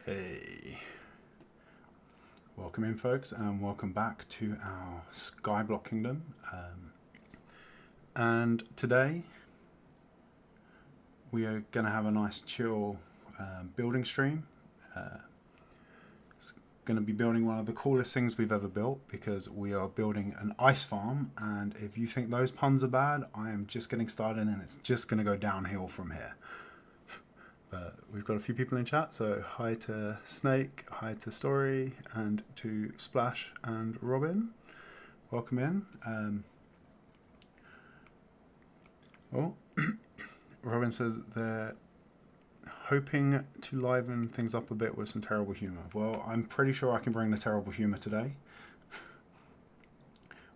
Hey, welcome in folks, and welcome back to our Skyblock kingdom. And today we are going to have a nice chill building stream. It's going to be building one of the coolest things we've ever built, because we are building an ice farm, and if you think those puns are bad, I am just getting started and it's just going to go downhill from here. But we've got a few people in chat, so hi to Snake, hi to Story, and to Splash and Robin. Welcome in. Robin says they're hoping to liven things up a bit with some terrible humour. Well, I'm pretty sure I can bring the terrible humour today.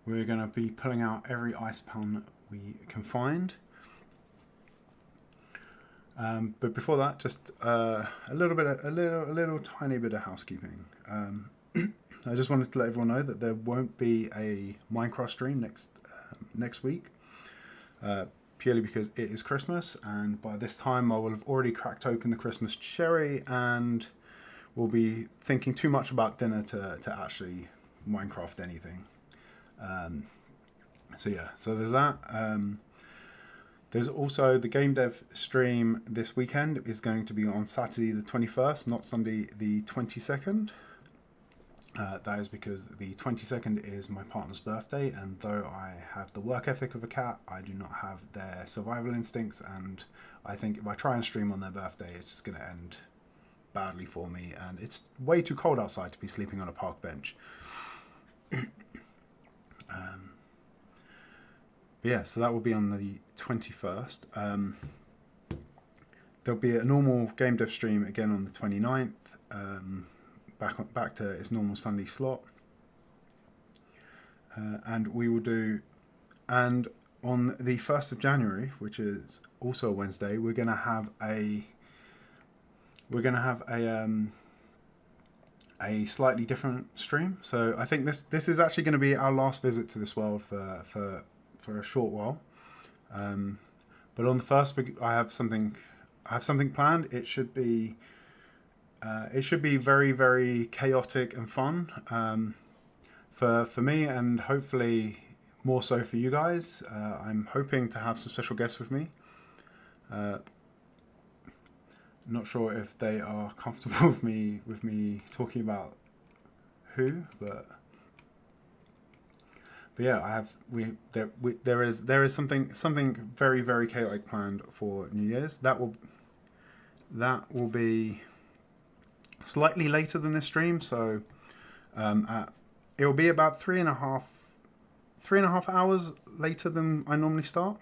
We're going to be pulling out every ice pun we can find. But before that, just a little tiny bit of housekeeping. I just wanted to let everyone know that there won't be a Minecraft stream next week, purely because it is Christmas, and by this time I will have already cracked open the Christmas cherry, and will be thinking too much about dinner to actually Minecraft anything. So there's that. There's also the game dev stream this weekend is going to be on Saturday the 21st, not Sunday the 22nd. That is because the 22nd is my partner's birthday, and though I have the work ethic of a cat, I do not have their survival instincts, and I think if I try and stream on their birthday, it's just going to end badly for me, and it's way too cold outside to be sleeping on a park bench. Yeah, so that will be on the 21st. There'll be a normal game dev stream again on the 29th, back to its normal Sunday slot. And we will do, and on the 1st of January, which is also a Wednesday, we're going to have a slightly different stream. So I think this is actually going to be our last visit to this world for a short while, but on the first, I have something planned. It should be very, very chaotic and fun, for me, and hopefully more so for you guys. I'm hoping to have some special guests with me. Not sure if they are comfortable with me talking about who, but yeah, there is something very, very chaotic planned for New Year's. That will be slightly later than this stream, so it will be about three and a half hours later than I normally start.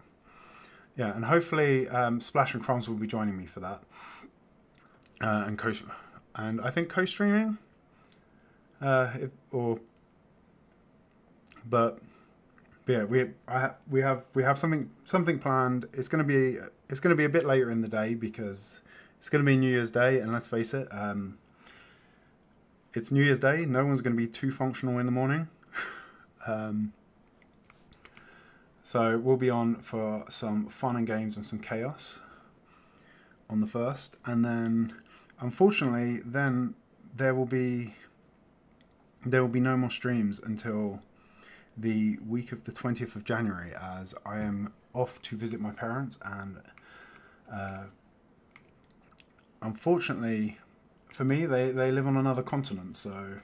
Yeah, and hopefully Splash and Crumbs will be joining me for that, and I think co-streaming, But yeah, we have something planned. It's gonna be a bit later in the day, because it's gonna be New Year's Day, and let's face it, it's New Year's Day. No one's gonna be too functional in the morning. So we'll be on for some fun and games and some chaos on the 1st, and then unfortunately, then there will be no more streams until the week of the 20th of January, as I am off to visit my parents, and unfortunately for me, they live on another continent, so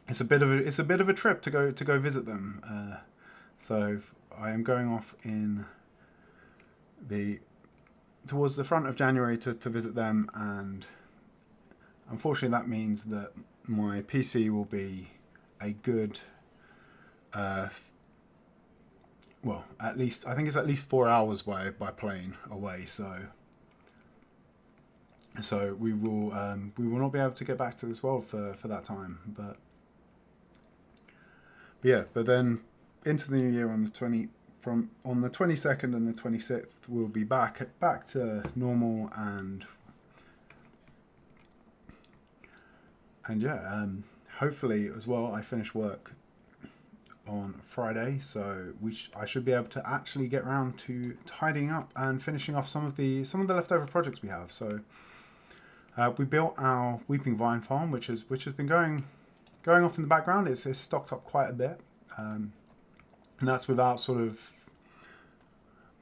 it's a bit of a trip to go visit them. So I am going off towards the front of January to visit them, and unfortunately that means that my PC will be a good, well, I think it's at least 4 hours by plane away. So we will not be able to get back to this world for that time. But then into the new year on the 22nd and the 26th, we'll be back to normal, and yeah, hopefully as well, I finish work on Friday, so I should be able to actually get around to tidying up and finishing off some of the leftover projects we have. So We built our Weeping Vine farm, which has been going off in the background. It's stocked up quite a bit, and that's without sort of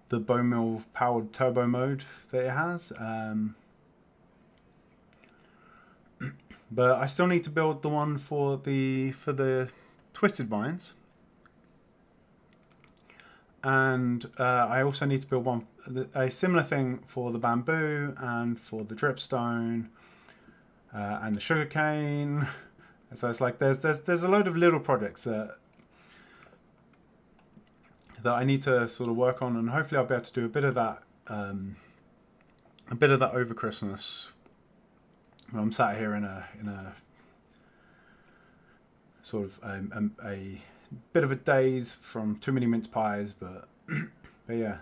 the bone mill powered turbo mode that it has. But I still need to build the one for the twisted vines, and I also need to build a similar thing for the bamboo and for the dripstone and the sugarcane. So it's like there's a load of little projects that I need to sort of work on, and hopefully I'll be able to do a bit of that over Christmas. I'm sat here in a sort of a bit of a daze from too many mince pies, but yeah,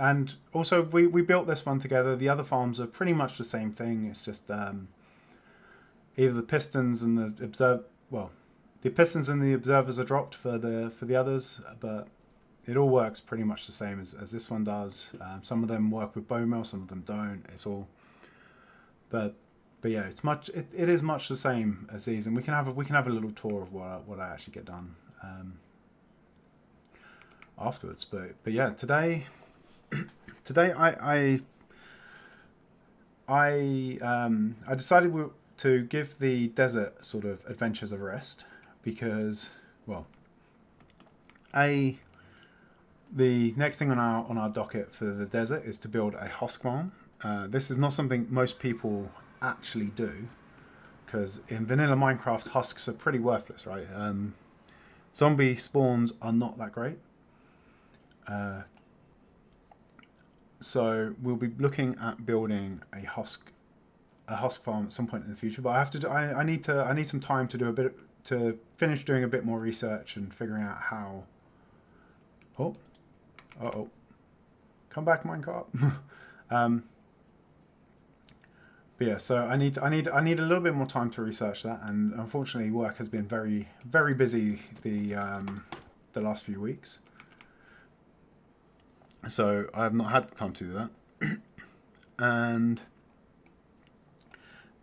and also we built this one together. The other farms are pretty much the same thing. It's just either the pistons and the pistons and the observers are dropped for the others, but it all works pretty much the same as this one does. Some of them work with bone meal, some of them don't. It's all, but yeah, it is much the same as these, and we can have a little tour of what I actually get done afterwards. But yeah, today I decided to give the desert sort of adventures a rest because, well, the next thing on our docket for the desert is to build a husk farm. This is not something most people actually do, because in vanilla Minecraft husks are pretty worthless, right? Zombie spawns are not that great. So we'll be looking at building a husk farm at some point in the future. But I need some time to finish doing a bit more research and figuring out how. Oh, come back, Minecraft. But yeah, so I need a little bit more time to research that, and unfortunately, work has been very, very busy the last few weeks. So I have not had time to do that. And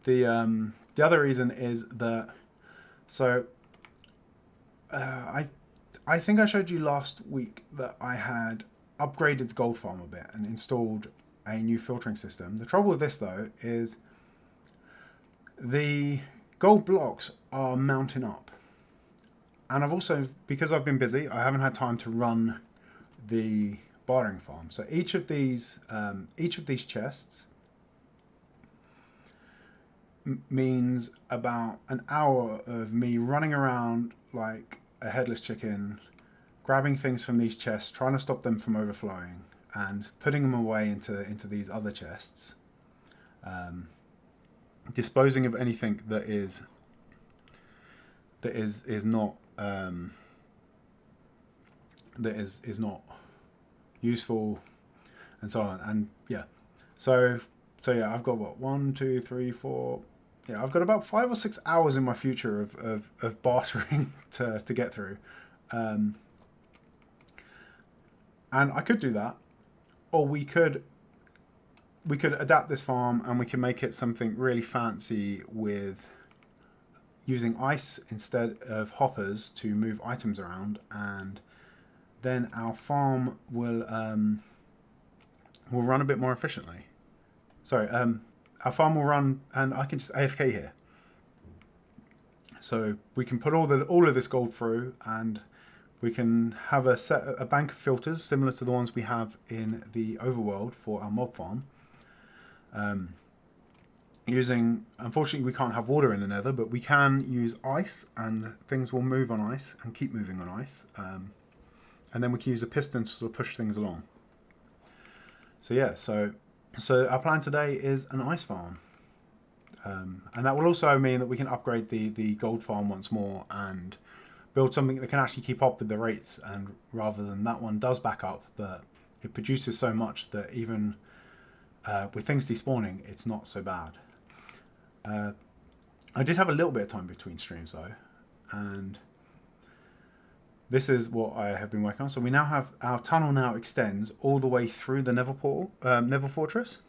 the other reason is that I think I showed you last week that I had upgraded the gold farm a bit and installed a new filtering system. The trouble with this though is the gold blocks are mounting up, and I've also, because I've been busy, I haven't had time to run the bartering farm. So each of these chests means about an hour of me running around like a headless chicken, grabbing things from these chests, trying to stop them from overflowing, and putting them away into these other chests, disposing of anything that is not not useful, and so on. And yeah, so yeah, I've got what, 1, 2, 3, 4. Yeah, I've got about 5 or 6 hours in my future of bartering to get through, and I could do that, or we could adapt this farm and we can make it something really fancy with using ice instead of hoppers to move items around, and then our farm will run a bit more efficiently. Sorry, our farm will run, and I can just AFK here. So we can put all of this gold through, and we can have a bank of filters similar to the ones we have in the overworld for our mob farm. Unfortunately, we can't have water in the nether, but we can use ice, and things will move on ice and keep moving on ice. And then we can use a piston to sort of push things along. So yeah, so our plan today is an ice farm. And that will also mean that we can upgrade the gold farm once more and build something that can actually keep up with the rates, and rather than that one does back up, but it produces so much that even with things despawning, it's not so bad. I did have a little bit of time between streams though, and this is what I have been working on. So we now have, our tunnel now extends all the way through the Nether Fortress.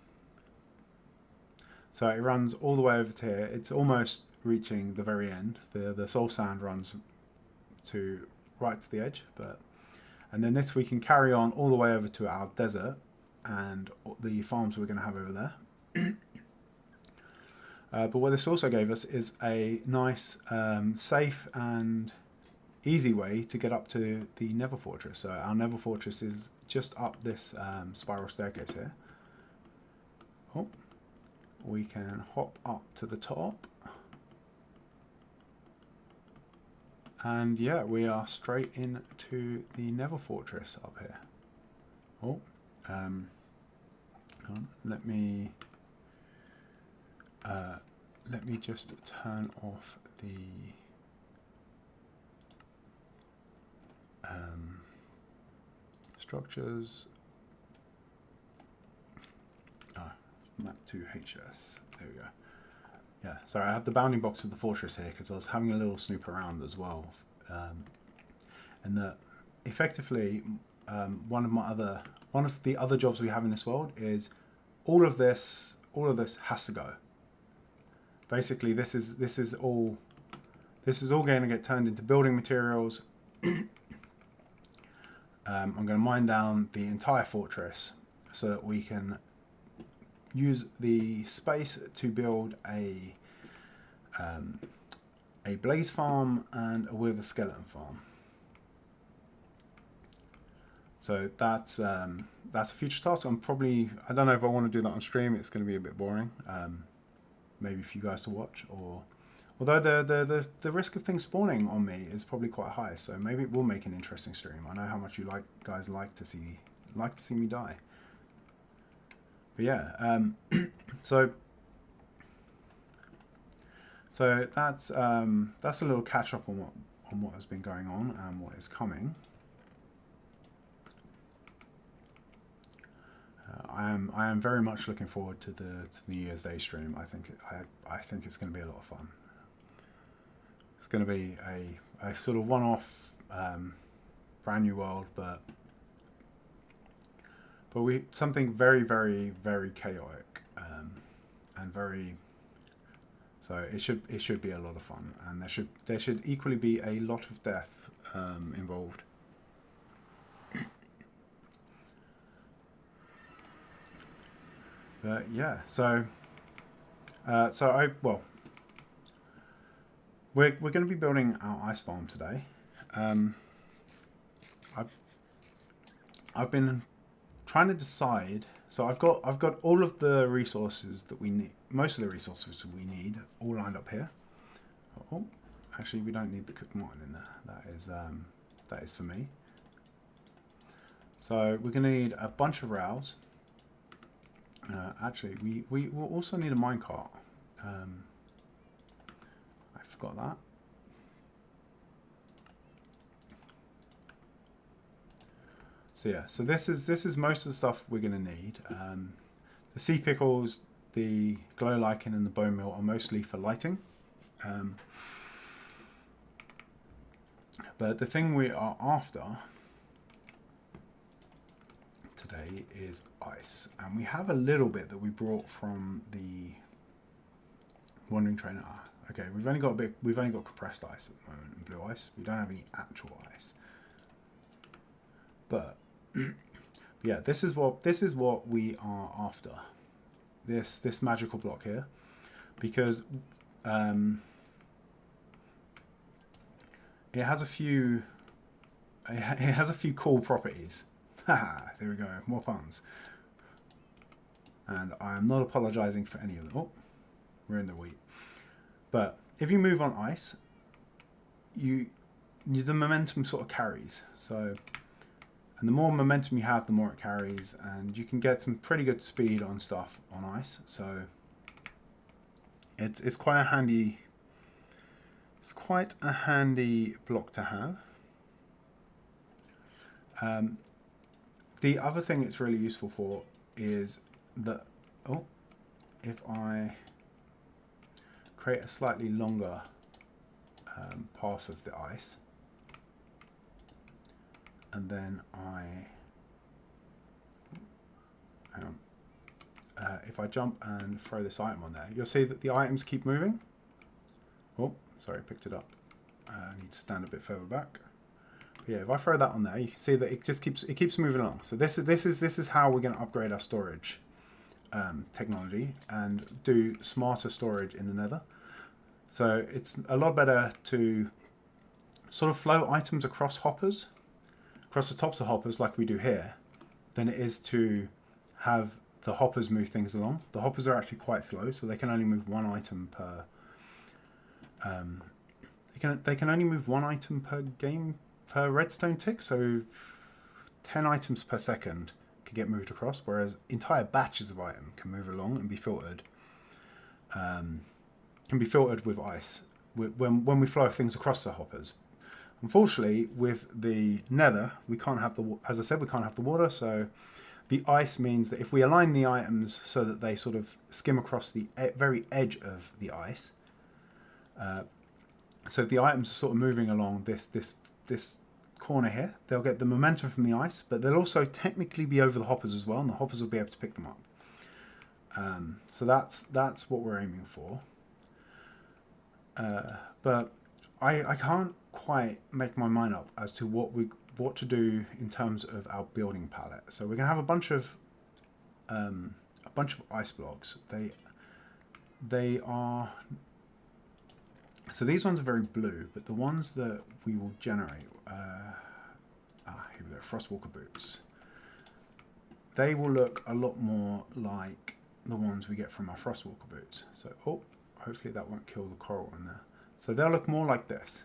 So it runs all the way over to here. It's almost reaching the very end. The soul sand runs to right to the edge, and then this we can carry on all the way over to our desert and the farms we're going to have over there. But what this also gave us is a nice, safe and easy way to get up to the Nether Fortress. So our Nether Fortress is just up this spiral staircase here. Oh, we can hop up to the top. And yeah, we are straight into the Nether Fortress up here. Oh, let me just turn off the structures. Map to HS. There we go. Yeah, sorry, I have the bounding box of the fortress here because I was having a little snoop around as well. And that effectively, one of the other jobs we have in this world is all of this has to go. Basically, this is all going to get turned into building materials. I'm going to mine down the entire fortress so that we can use the space to build a blaze farm and a wither skeleton farm. So that's a future task. I don't know if I want to do that on stream. It's going to be a bit boring. Maybe for you guys to watch, although the risk of things spawning on me is probably quite high. So maybe it will make an interesting stream. I know how much you guys like to see me die. But yeah, so that's a little catch up on what has been going on and what is coming. I am very much looking forward to the New Year's Day stream. I think it's going to be a lot of fun. It's going to be a sort of one-off, brand new world, but something very, very, very chaotic, and very. So it should be a lot of fun, and there should equally be a lot of death involved. But yeah, we're going to be building our ice farm today. I've been trying to decide. So I've got all of the resources that we need. Most of the resources we need all lined up here. Oh, actually, we don't need the cooked mutton in there. That is for me. So we're going to need a bunch of rails. Actually, we will also need a minecart. I forgot that. So yeah, so this is most of the stuff we're going to need. The sea pickles, the glow lichen, and the bone meal are mostly for lighting. But the thing we are after today is ice, and we have a little bit that we brought from the wandering trainer. Okay, we've only got compressed ice at the moment and blue ice. We don't have any actual ice, but yeah, this is what we are after. This magical block here, because it has a few cool properties. Haha, there we go, more puns. And I am not apologizing for any of them. Oh, we're in the wheat. But if you move on ice, the momentum sort of carries. So, and the more momentum you have, the more it carries, and you can get some pretty good speed on stuff on ice. So it's quite a handy. It's quite a handy block to have. The other thing it's really useful for is that, if I create a slightly longer path of the ice, and then if I jump and throw this item on there, you'll see that the items keep moving. Oh, sorry, picked it up. I need to stand a bit further back. But yeah, if I throw that on there, you can see that it just keeps moving along. So this is how we're going to upgrade our storage technology and do smarter storage in the Nether. So it's a lot better to sort of flow items across hoppers, across the tops of hoppers like we do here, than it is to have the hoppers move things along. The hoppers are actually quite slow, so they can only move one item per. They can only move one item per game per redstone tick, so 10 items per second can get moved across, whereas entire batches of item can move along and be filtered. Can be filtered with ice when we flow things across the hoppers. Unfortunately, with the Nether, we can't have the, as I said, we can't have the water, so the ice means that if we align the items so that they sort of skim across the very edge of the ice, so if the items are sort of moving along this corner here, they'll get the momentum from the ice, but they'll also technically be over the hoppers as well, and the hoppers will be able to pick them up. So that's what we're aiming for. But I can't quite make my mind up as to what to do in terms of our building palette. So we're gonna have a bunch of ice blocks. They are, so these ones are very blue, but the ones that we will generate, here we go, Frostwalker boots. They will look a lot more like the ones we get from our Frostwalker boots. So, oh, hopefully that won't kill the coral in there. So they'll look more like this.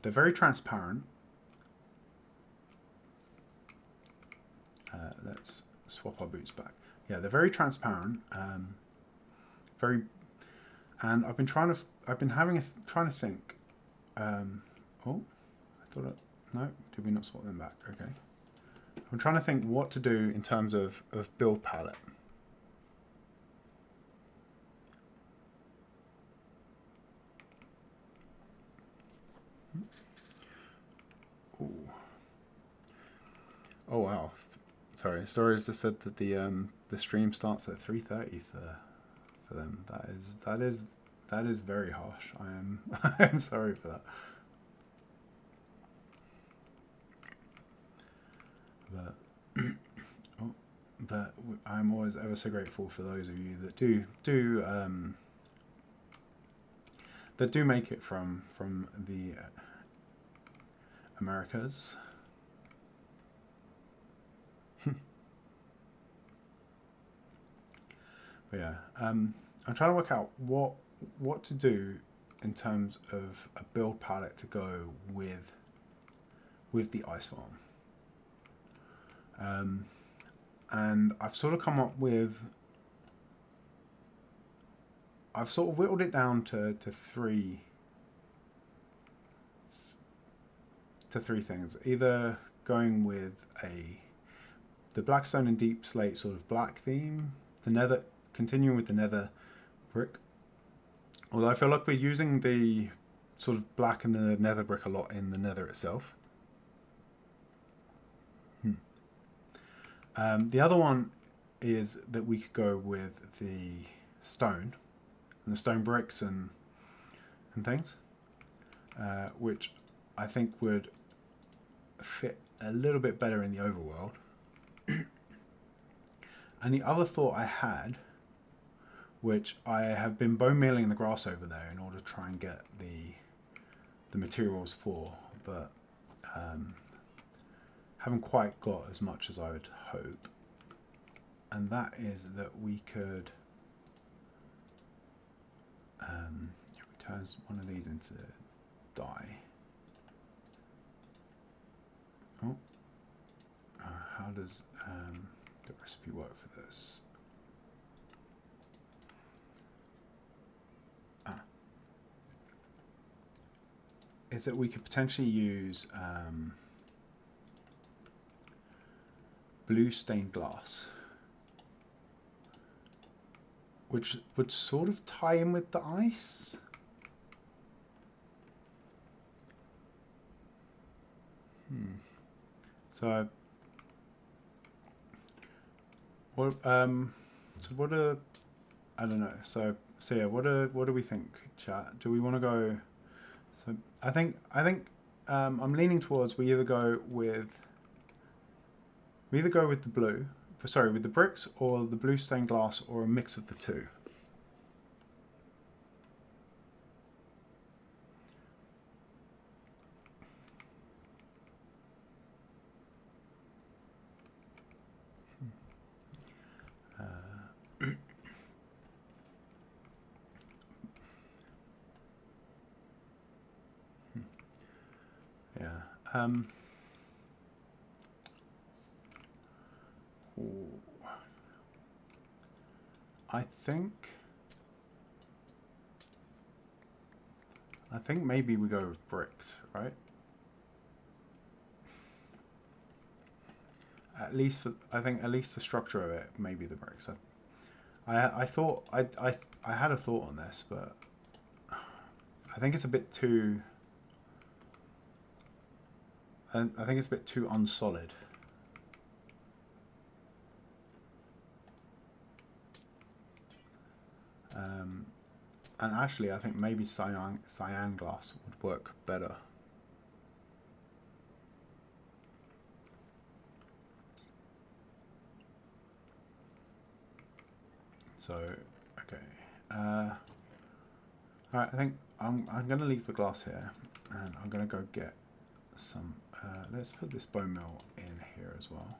They're very transparent. Let's swap our boots back. Yeah, they're very transparent. And I've been trying to think. Oh, I thought no. Did we not swap them back? Okay. I'm trying to think what to do in terms of build palette. Ooh. Oh wow! Sorry, Stories just said that the stream starts at 3:30 for them. That is very harsh. I am sorry for that. But I'm always ever so grateful for those of you that do make it from the Americas. But yeah, I'm trying to work out what to do in terms of a build palette to go with the ice farm. And I've sort of come up with, I've sort of whittled it down to three things. Either going with the Blackstone and Deep Slate sort of black theme, the Nether, continuing with the Nether brick. Although I feel like we're using the sort of black and the Nether brick a lot in the Nether itself. The other one is that we could go with the stone and the stone bricks and things, which I think would fit a little bit better in the overworld. And the other thought I had, which I have been bone mealing in the grass over there in order to try and get the materials for, but haven't quite got as much as I would hope. And that is that we could turn one of these into dye. Oh, how does the recipe work for this? Is that we could potentially use blue stained glass, which would sort of tie in with the ice. So What so what are I don't know. So yeah, what do we think, chat? Do we want to go? So I think I'm leaning towards we either go with the blue, sorry, with the bricks or the blue stained glass or a mix of the two. Yeah. I think maybe we go with bricks, right? At least the structure of it, maybe the bricks. I thought I had a thought on this, but I think it's a bit too. I think it's a bit too unsolid. And actually, I think maybe cyan glass would work better. So, okay. All right, I think I'm going to leave the glass here, and I'm going to go get some. Let's put this bone meal in here as well.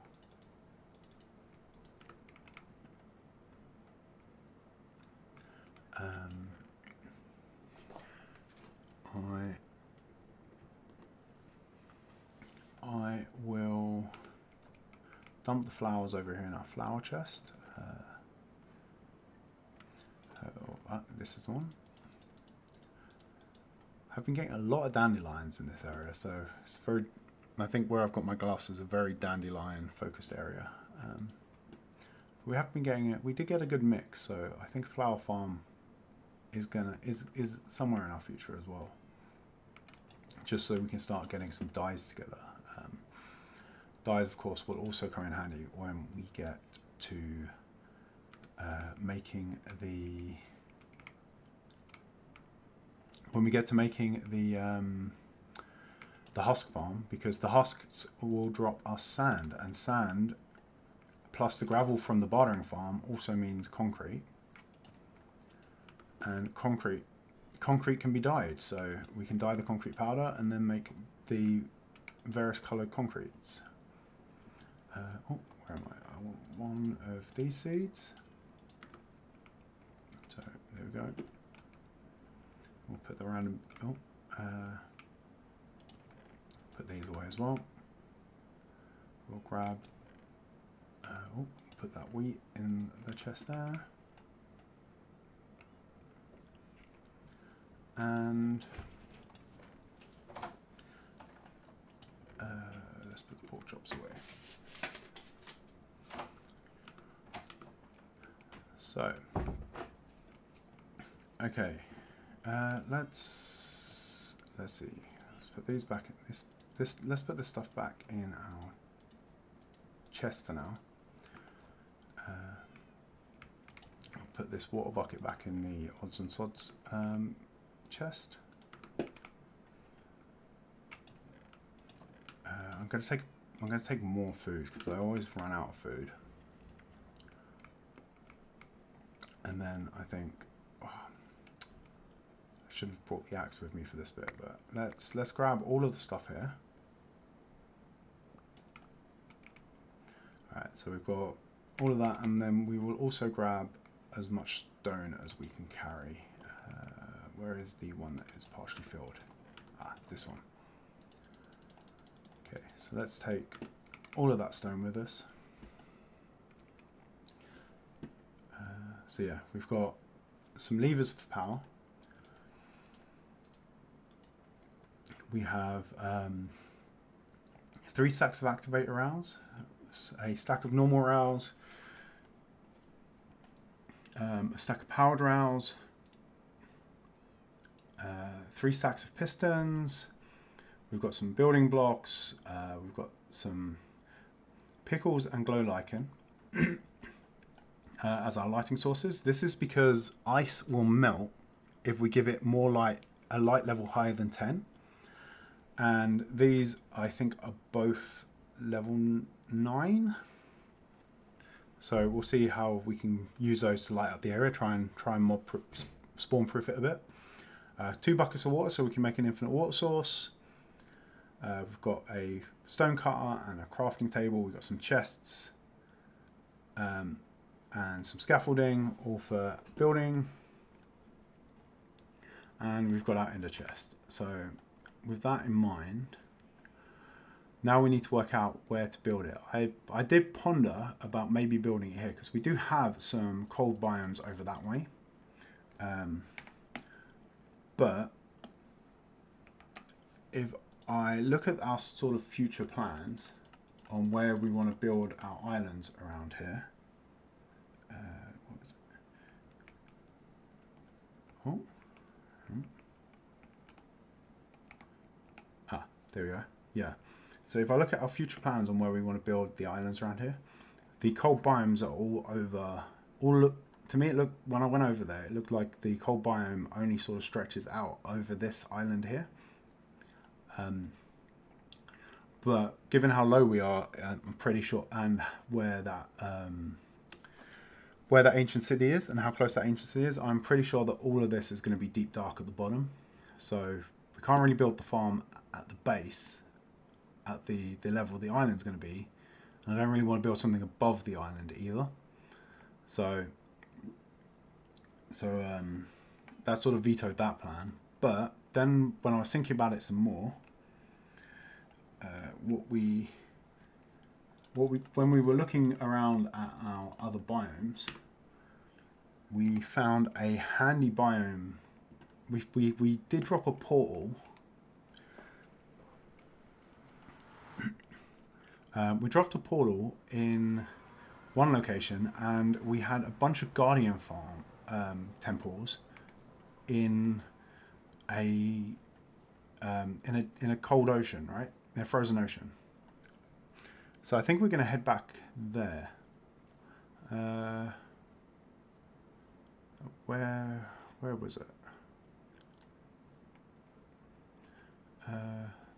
I will dump the flowers over here in our flower chest. This is one. I've been getting a lot of dandelions in this area, so it's very. I think where I've got my glass is a very dandelion focused area. We have been getting it. We did get a good mix, so I think Flower Farm is somewhere in our future as well. Just so we can start getting some dyes together. Dyes, of course, will also come in handy when we get to making the husk farm, because the husks will drop us sand, and sand plus the gravel from the bartering farm also means concrete, and concrete can be dyed, so we can dye the concrete powder and then make the various coloured concretes. Where am I? I want one of these seeds. So there we go. We'll put the random. Put these away as well. We'll grab. Put that wheat in the chest there. And let's put the pork chops away. So, okay, let's see. Let's put these back in let's put this stuff back in our chest for now. I'll put this water bucket back in the odds and sods chest. I'm going to take more food because I always run out of food. And then I think I should have brought the axe with me for this bit, but let's grab all of the stuff here. Alright, so we've got all of that, and then we will also grab as much stone as we can carry. Where is the one that is partially filled? This one. Okay, so let's take all of that stone with us. So yeah, we've got some levers for power. We have 3 stacks of activator rails, a stack of normal rails, a stack of powered rails, 3 stacks of pistons. We've got some building blocks. We've got some pickles and glow lichen. as our lighting sources. This is because ice will melt if we give it more light, a light level higher than 10. And these, I think, are both level 9. So we'll see how we can use those to light up the area, try and spawn proof it a bit. 2 buckets of water so we can make an infinite water source. We've got a stone cutter and a crafting table. We've got some chests and some scaffolding, all for building. And we've got our ender chest. So with that in mind, now we need to work out where to build it. I did ponder about maybe building it here because we do have some cold biomes over that way. But if I look at our sort of future plans on where we want to build our islands around here. What is it? Oh. Ah, there we go. Yeah. So if I look at our future plans on where we want to build the islands around here, the cold biomes are all over. To me, it looked, when I went over there, it looked like the cold biome only sort of stretches out over this island here. But given how low we are, I'm pretty sure, and where that ancient city is and how close that ancient city is, I'm pretty sure that all of this is going to be deep dark at the bottom. So we can't really build the farm at the base, at the level the island's going to be. And I don't really want to build something above the island either. So that sort of vetoed that plan. But then when I was thinking about it some more, when we were looking around at our other biomes, we found a handy biome. We did drop a portal. We dropped a portal in one location, and we had a bunch of guardian farm temples in a cold ocean, right? In a frozen ocean. So I think we're going to head back there. Where was it?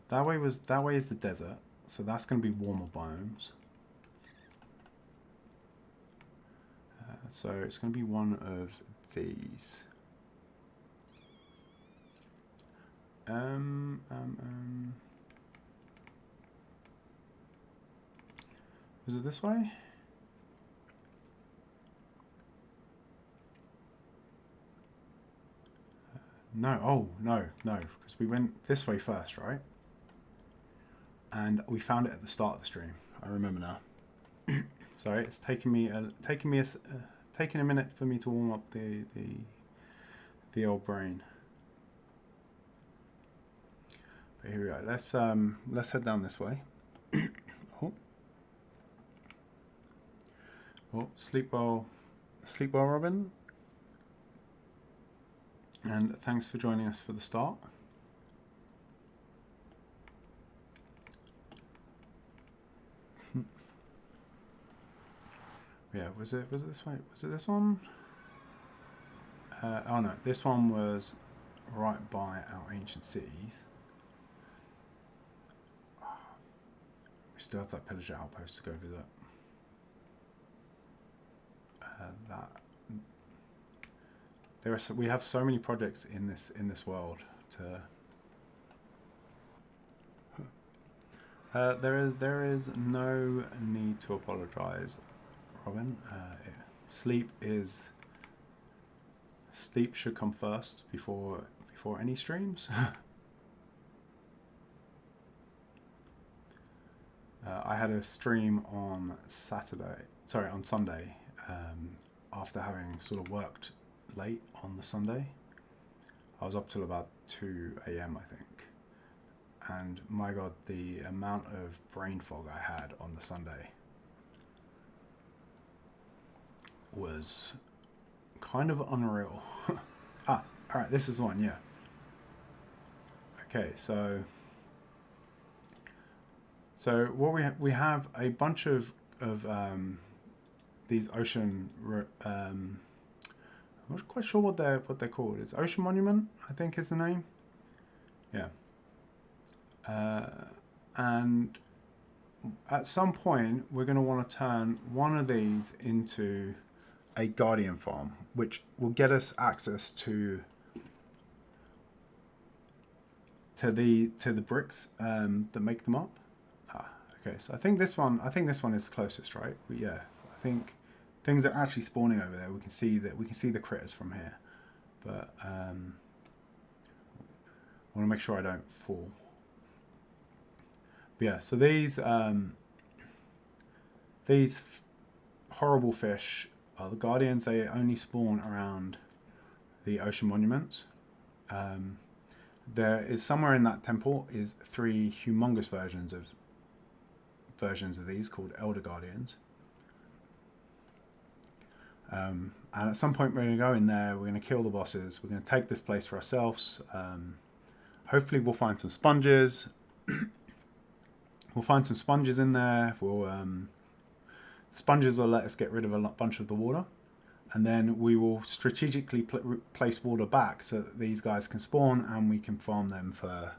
That way is the desert, so that's going to be warmer biomes. So it's going to be one of these. Was it this way? No, oh, no, because we went this way first, right? And we found it at the start of the stream. I remember now. Sorry, it's taking a minute for me to warm up the old brain. But here we go. Let's head down this way. Oh, sleep well, Robin. And thanks for joining us for the start. Yeah, was it this way? Was it this one? Oh no, this one was right by our ancient cities. We still have that pillager outpost to go visit. We have so many projects in this world to. There is no need to apologise, Robin. Sleep should come first before any streams. I had a stream on Sunday, after having sort of worked late on the Sunday. I was up till about 2 AM, I think. And my God, the amount of brain fog I had on the Sunday was kind of unreal. All right, this is the one, yeah. Okay, so what we have a bunch of these ocean. I'm not quite sure what they're called. It's Ocean Monument, I think, is the name. Yeah. And at some point, we're going to want to turn one of these into a guardian farm, which will get us access to the bricks that make them up. Okay, so I think this one is the closest, right? But yeah, I think things are actually spawning over there. We can see the critters from here, but I want to make sure I don't fall. But yeah, so these horrible fish are the guardians. They only spawn around the ocean monuments. There is somewhere in that temple is 3 humongous versions of these called Elder Guardians. And at some point we're going to go in there, we're going to kill the bosses, we're going to take this place for ourselves. Hopefully we'll find some sponges. We'll find some sponges in there. Sponges will let us get rid of a bunch of the water. And then we will strategically place water back so that these guys can spawn and we can farm them for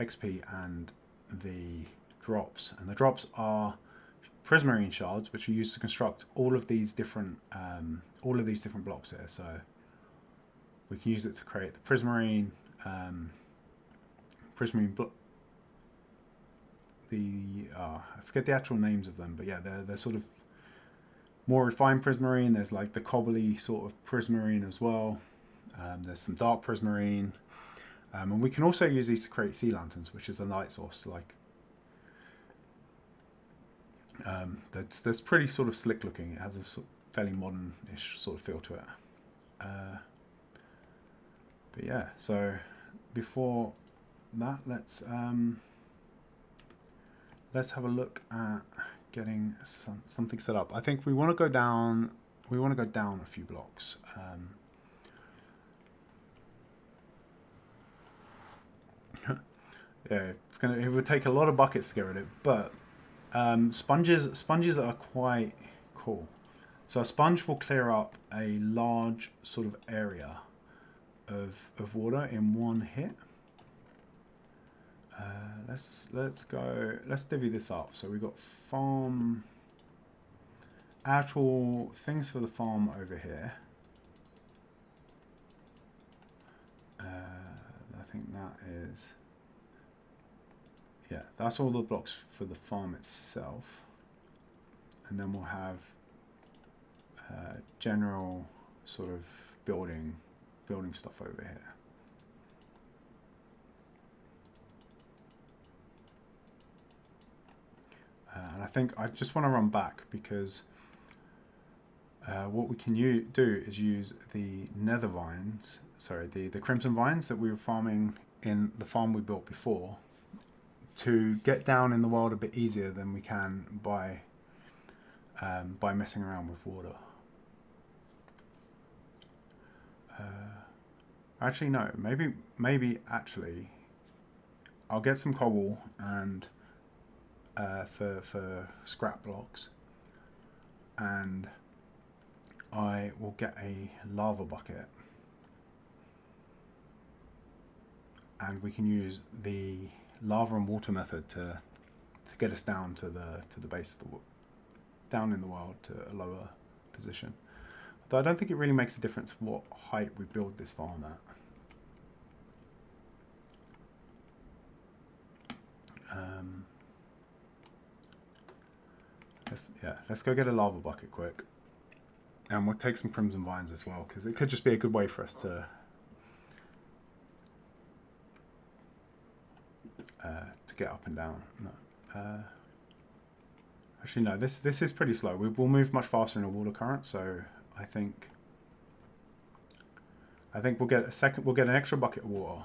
XP and the drops. And the drops are prismarine shards, which are used to construct all of these different blocks here. So we can use it to create the prismarine block. I forget the actual names of them, but yeah, they're sort of more refined prismarine. There's like the cobbly sort of prismarine as well. There's some dark prismarine, and we can also use these to create sea lanterns, which is a light source. Like that's pretty sort of slick looking. It has a fairly modern-ish sort of feel to it. But yeah, so before that, let's have a look at getting something set up. I think we want to go down. We want to go down a few blocks. Yeah, it would take a lot of buckets to get rid of it, but sponges are quite cool. So a sponge will clear up a large sort of area of water in one hit. Let's divvy this up. So we've got farm, actual things for the farm over here. I think that is, yeah, that's all the blocks for the farm itself. And then we'll have general sort of building stuff over here. And I think I just want to run back because what we can do is use the nether vines, sorry, the crimson vines that we were farming in the farm we built before, to get down in the world a bit easier than we can by messing around with water. Actually, no. Maybe actually, I'll get some cobble and for scrap blocks, and I will get a lava bucket, and we can use the lava and water method to get us down to the base of down in the world to a lower position. Though I don't think it really makes a difference what height we build this farm at. Let's go get a lava bucket quick, and we'll take some crimson vines as well, because it could just be a good way for us to get up and down. No. Actually, no. This is pretty slow. We'll move much faster in a water current, so I think we'll get an extra bucket of water,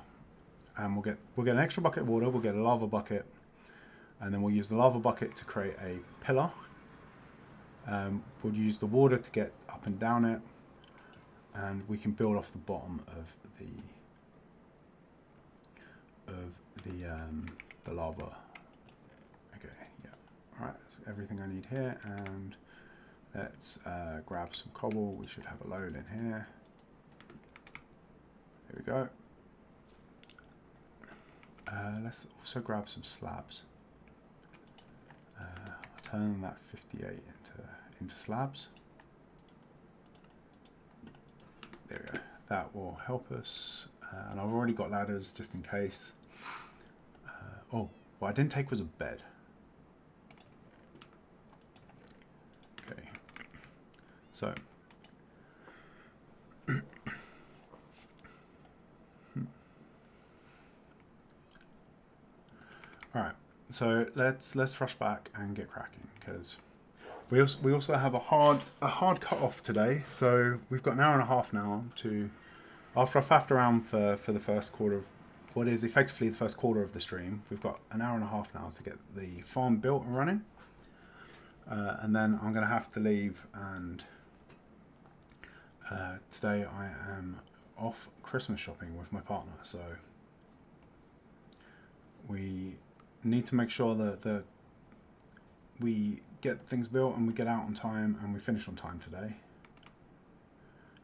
and we'll get an extra bucket of water. We'll get a lava bucket, and then we'll use the lava bucket to create a pillar. We'll use the water to get up and down it, and we can build off the bottom of the lava. Okay, yeah, Alright, that's everything I need here, and let's grab some cobble. We should have a load in here. Here we go. Let's also grab some slabs. I'll turn that 58 into slabs. There we go. That will help us. And I've already got ladders just in case. Oh, what I didn't take was a bed. Okay. So. All right. So let's rush back and get cracking, because we also have a hard cut off today. So we've got an hour and a half now to, after I've faffed around for the first quarter of what is effectively the first quarter of the stream, we've got an hour and a half now to get the farm built and running. And then I'm going to have to leave, and today I am off Christmas shopping with my partner. So we need to make sure that we get things built and we get out on time and we finish on time today.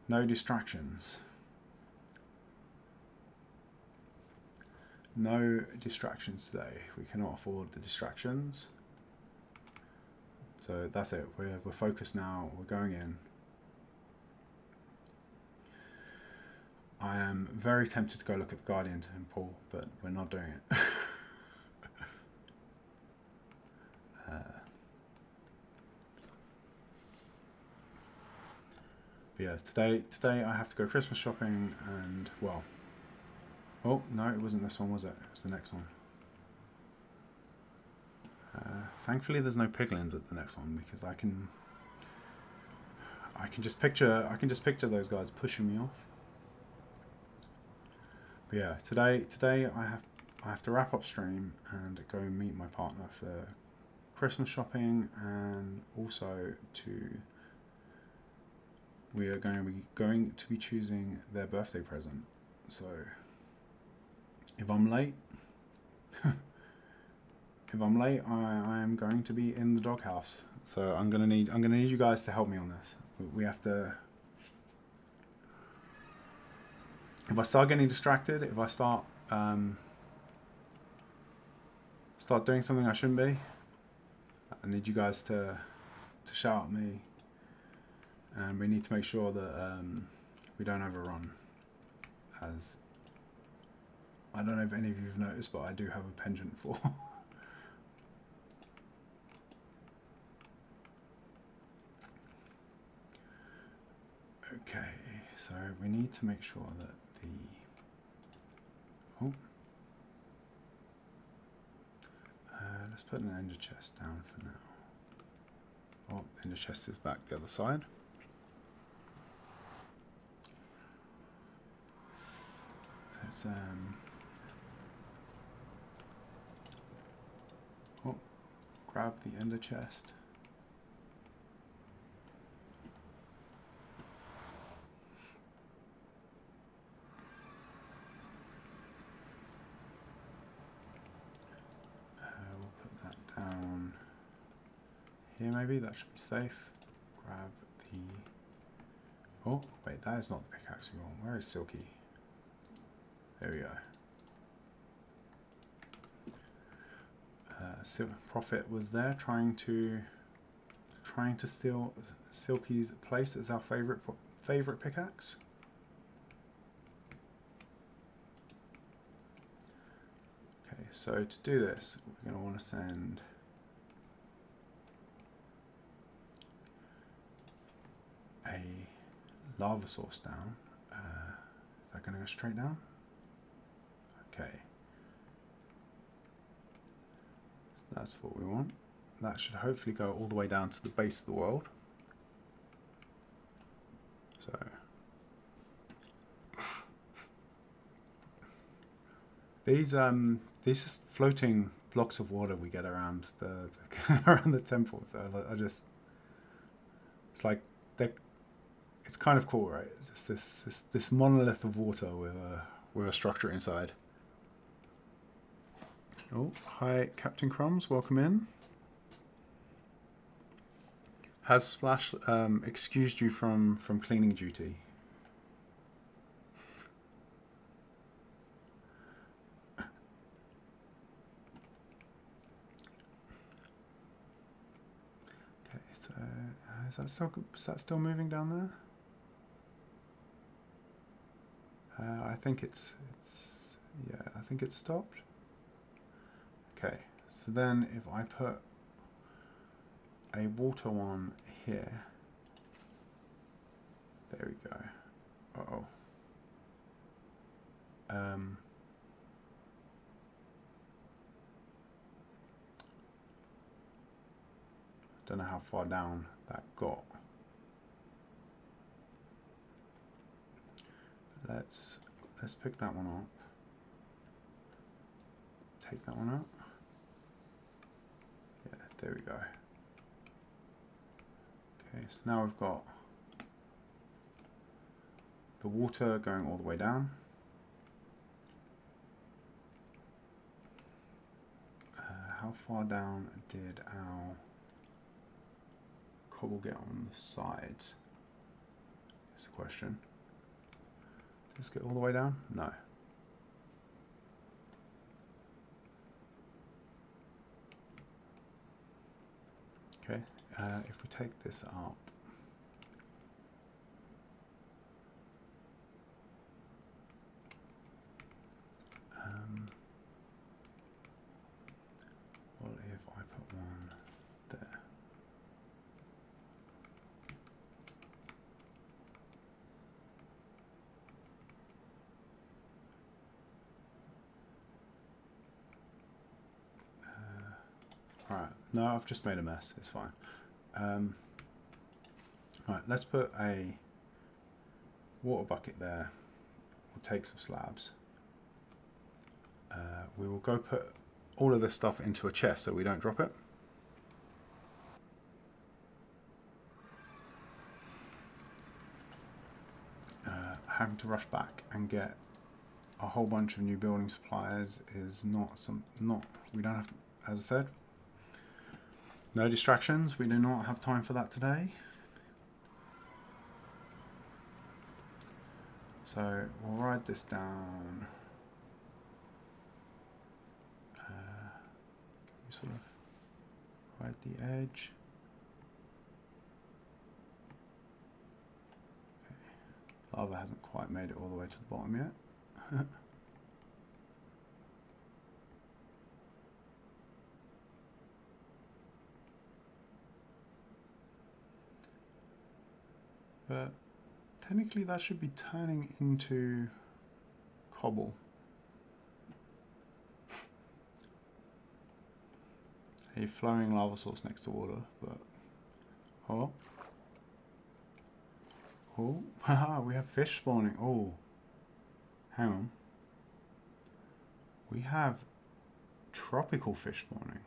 No distractions. No distractions today. We cannot afford the distractions. So that's it. We're focused now. We're going in. I am very tempted to go look at the Guardian Temple, but we're not doing it. But yeah, today I have to go Christmas shopping, and well, oh no, it wasn't this one, was it? It was the next one. Thankfully, there's no piglins at the next one, because I can just picture those guys pushing me off. But yeah, today I have to wrap up stream and go meet my partner for Christmas shopping, and also we are going to be choosing their birthday present. So if I'm late, I am going to be in the doghouse. So I'm gonna need you guys to help me on this. We have to. If I start getting distracted, if I start doing something I shouldn't be, I need you guys to shout at me. And we need to make sure that we don't overrun. As I don't know if any of you have noticed, but I do have a penchant for. Okay, so we need to make sure that let's put an ender chest down for now. Oh, ender chest is back the other side. Let's grab the ender chest. We'll put that down here, maybe that should be safe. Grab the. Oh wait, that is not the pickaxe we want. Where is Silky? There we go. Prophet was there trying to steal Silky's place as our favorite pickaxe. Okay, so to do this, we're going to want to send a lava source down. Is that going to go straight down? Okay. So that's what we want. That should hopefully go all the way down to the base of the world. So these just floating blocks of water we get around the around the temple. So it's like it's kind of cool, right? Just this monolith of water with a structure inside. Oh, hi, Captain Crumbs. Welcome in. Has Splash excused you from cleaning duty? Okay, so is that still moving down there? I think it's yeah, I think it's stopped. Okay, so then if I put a water one here, there we go. Uh-oh. Don't know how far down that got. Let's pick that one up. Take that one out. Yeah, there we go. Okay, so now we've got the water going all the way down. How far down did our cobble get on the sides? That's the question. Did this get all the way down? No. Okay, if we take this up, well, if I put one there. Alright, no, I've just made a mess, it's fine. Right, let's put a water bucket there. We'll take some slabs. We will go put all of this stuff into a chest so we don't drop it. Having to rush back and get a whole bunch of new building supplies is we don't have to, as I said, no distractions. We do not have time for that today. So we'll ride this down. Sort of ride the edge. Okay. Lava hasn't quite made it all the way to the bottom yet. But technically that should be turning into cobble. A flowing lava source next to water, but oh, haha, we have fish spawning. Oh, hang on, we have tropical fish spawning.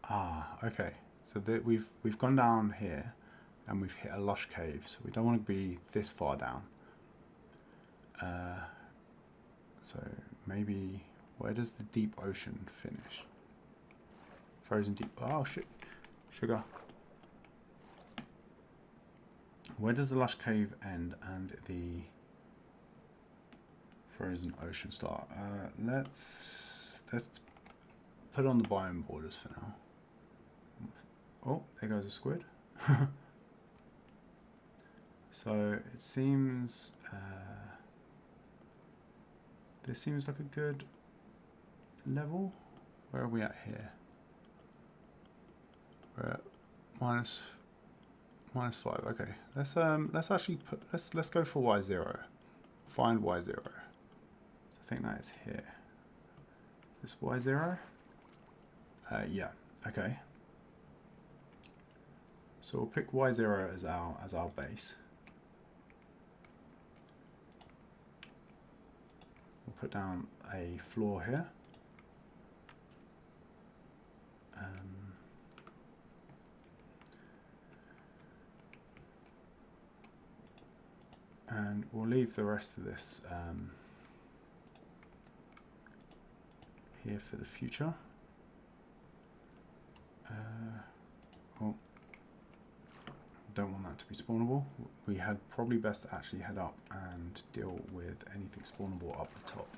Ah, okay, so we've gone down here and we've hit a lush cave, so we don't want to be this far down. So maybe, where does the deep ocean finish? Frozen deep. Oh shit, sugar. Where does the lush cave end and the frozen ocean start? Let's put on the biome borders for now. Oh, there goes a squid. So it seems this seems like a good level. Where are we at here? We're at minus 5. Okay, let's actually put let's go for y0. Find y0. So I think that is here. Is this y0? Yeah. Okay. So we'll pick y0 as our base. We'll put down a floor here. And we'll leave the rest of this here for the future. Oh, to be spawnable, we had probably best to actually head up and deal with anything spawnable up the top.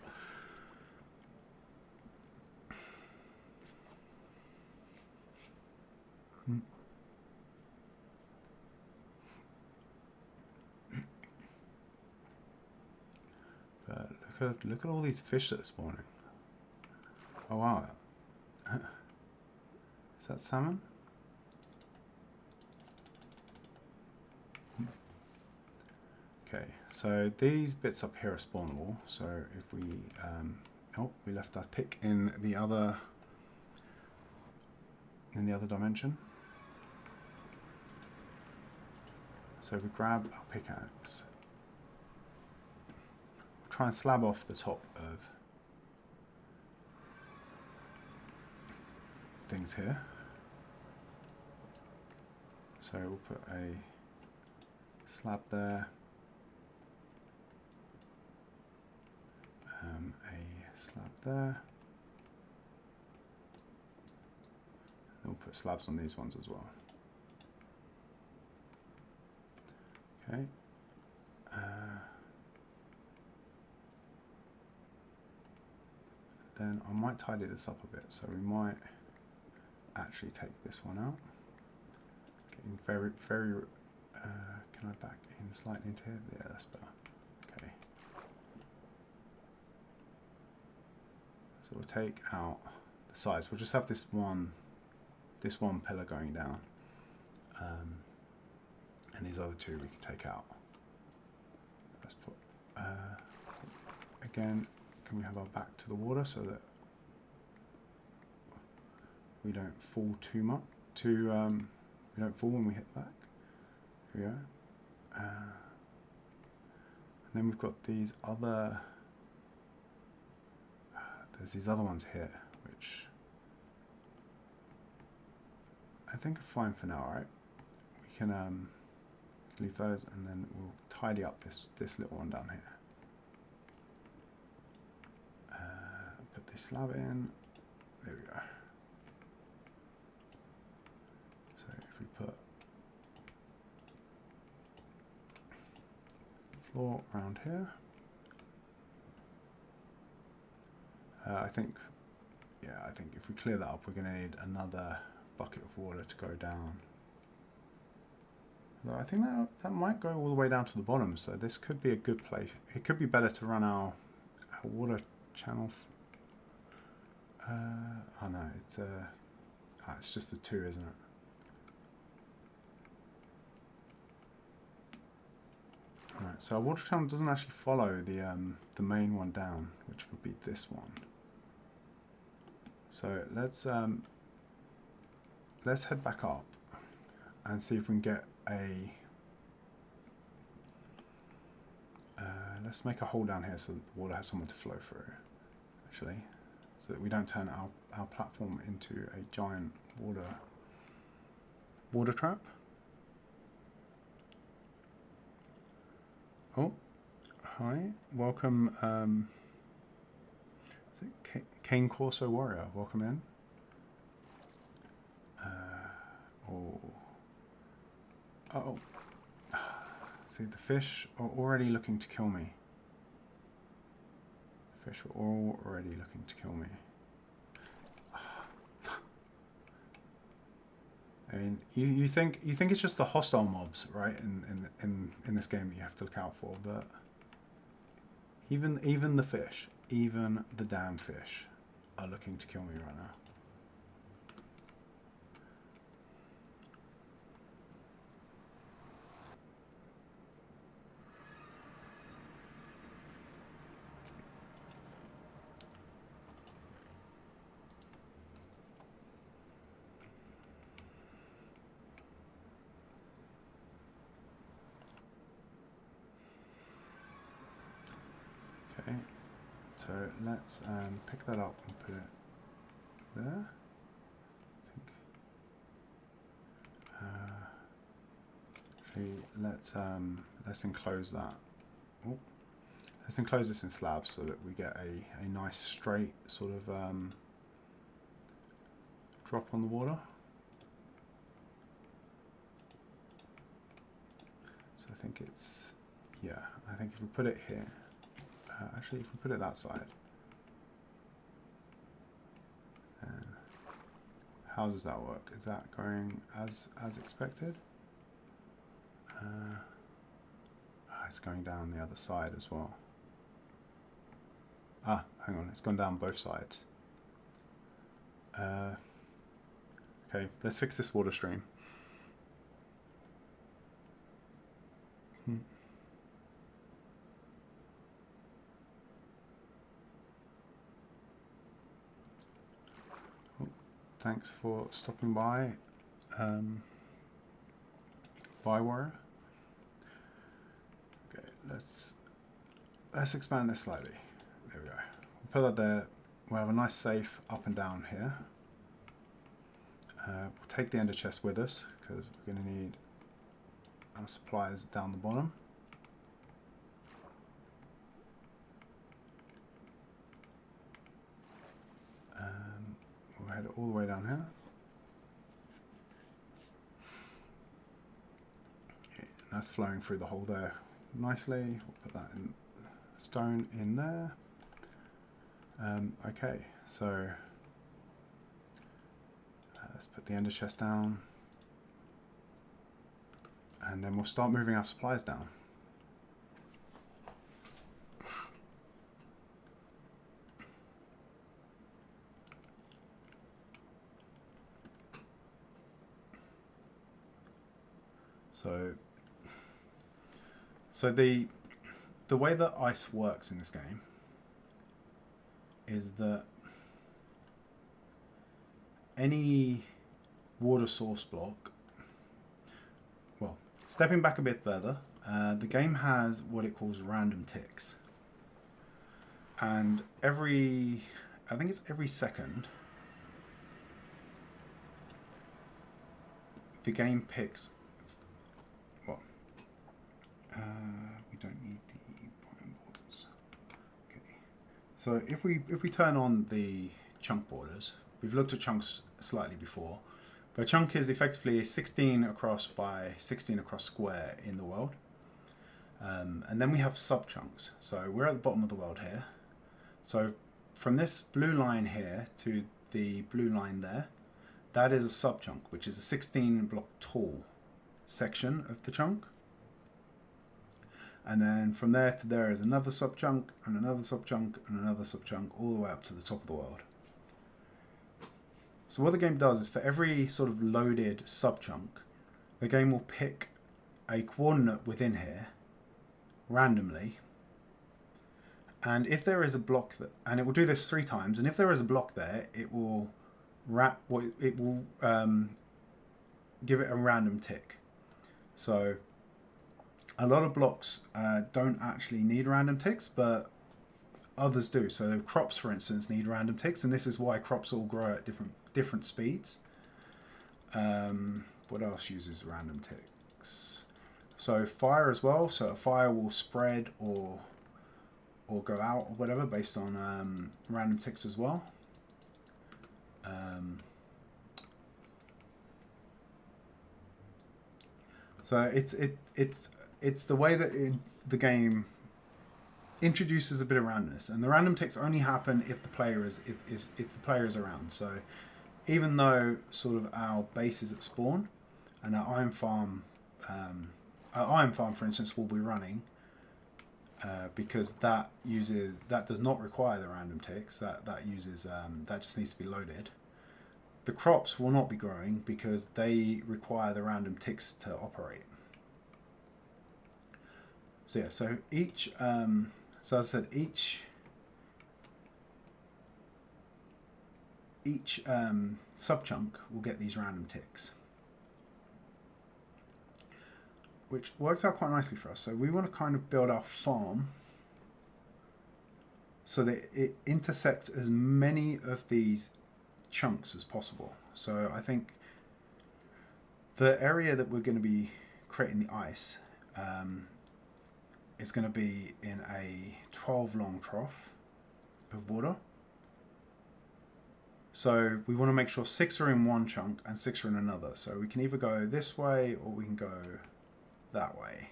But look at all these fish that are spawning. Oh wow. Is that salmon? Okay, so these bits up here are spawnable. So if we, oh, we left our pick in the other dimension. So if we grab our pickaxe, we'll try and slab off the top of things here. So we'll put a slab there, a slab there. We'll put slabs on these ones as well. Okay. Then I might tidy this up a bit, so we might actually take this one out. Getting very, can I back in slightly into here? Yeah, that's better. Okay. So we'll take out the sides. We'll just have this one pillar going down. And these other two we can take out. Let's put, again, can we have our back to the water so that we don't fall too much, we don't fall when we hit the back. Here we go. And then we've got these other, there's these other ones here, which I think are fine for now, right? We can leave those and then we'll tidy up this little one down here. Put the slab in, there we go. So if we put floor around here, I think if we clear that up, we're going to need another bucket of water to go down. But I think that might go all the way down to the bottom, so this could be a good place. It could be better to run our water channel. Oh no, it's just a 2, isn't it? Alright, so our water channel doesn't actually follow the main one down, which would be this one. So let's head back up and see if we can get a. Let's make a hole down here so that the water has somewhere to flow through. Actually, so that we don't turn our platform into a giant water trap. Oh, hi, welcome. Is it Kane Corso Warrior? Welcome in. Oh, see, the fish are already looking to kill me. The fish are already looking to kill me. I mean, you think it's just the hostile mobs, right? In this game that you have to look out for, but even the fish, even the damn fish, are looking to kill me right now. Okay, so let's pick that up and put it there. I think. Actually, let's enclose that. Oh, let's enclose this in slabs so that we get a nice straight sort of drop on the water. think it's, yeah, I think if we put it here, actually if we put it that side, and how does that work? Is that going as expected? It's going down the other side as well. Ah, hang on, it's gone down both sides. Okay, let's fix this water stream. Oh, thanks for stopping by, Warrior. Okay, let's expand this slightly. There we go. We'll put that there. We'll have a nice safe up and down here. We'll take the ender chest with us because we're going to need our supplies down the bottom. We'll head all the way down here. Okay, that's flowing through the hole there nicely. We'll put that in stone in there. Okay, so let's put the ender chest down, and then we'll start moving our supplies down. So the way that ice works in this game is that any water source block, well, stepping back a bit further, the game has what it calls random ticks, and I think it's every second, the game picks, well, we don't need the bottom borders. Okay, so if we turn on the chunk borders, we've looked at chunks slightly before, but a chunk is effectively 16 across by 16 across square in the world. And then we have sub-chunks. So we're at the bottom of the world here. So from this blue line here to the blue line there, that is a sub-chunk, which is a 16 block tall section of the chunk. And then from there to there is another sub-chunk, and another sub-chunk, and another sub-chunk, all the way up to the top of the world. So what the game does is for every sort of loaded sub-chunk, the game will pick a coordinate within here randomly, and if there is a block and it will do this 3 times, and if there is a block there, it will give it a random tick. So a lot of blocks don't actually need random ticks, but others do. So crops, for instance, need random ticks, and this is why crops all grow at different speeds. What else uses random ticks? So fire as well. So a fire will spread or go out or whatever based on random ticks as well. So it's the way that the game introduces a bit of randomness, and the random ticks only happen if the player is around. So even though sort of our base is at spawn and our iron farm, for instance, will be running because that does not require the random ticks. That just needs to be loaded. The crops will not be growing because they require the random ticks to operate. So yeah, so each so as I said, each sub-chunk will get these random ticks, which works out quite nicely for us. So we want to kind of build our farm so that it intersects as many of these chunks as possible. So I think the area that we're going to be creating the ice is going to be in a 12 long trough of water. So we want to make sure 6 are in one chunk and 6 are in another. So we can either go this way or we can go that way.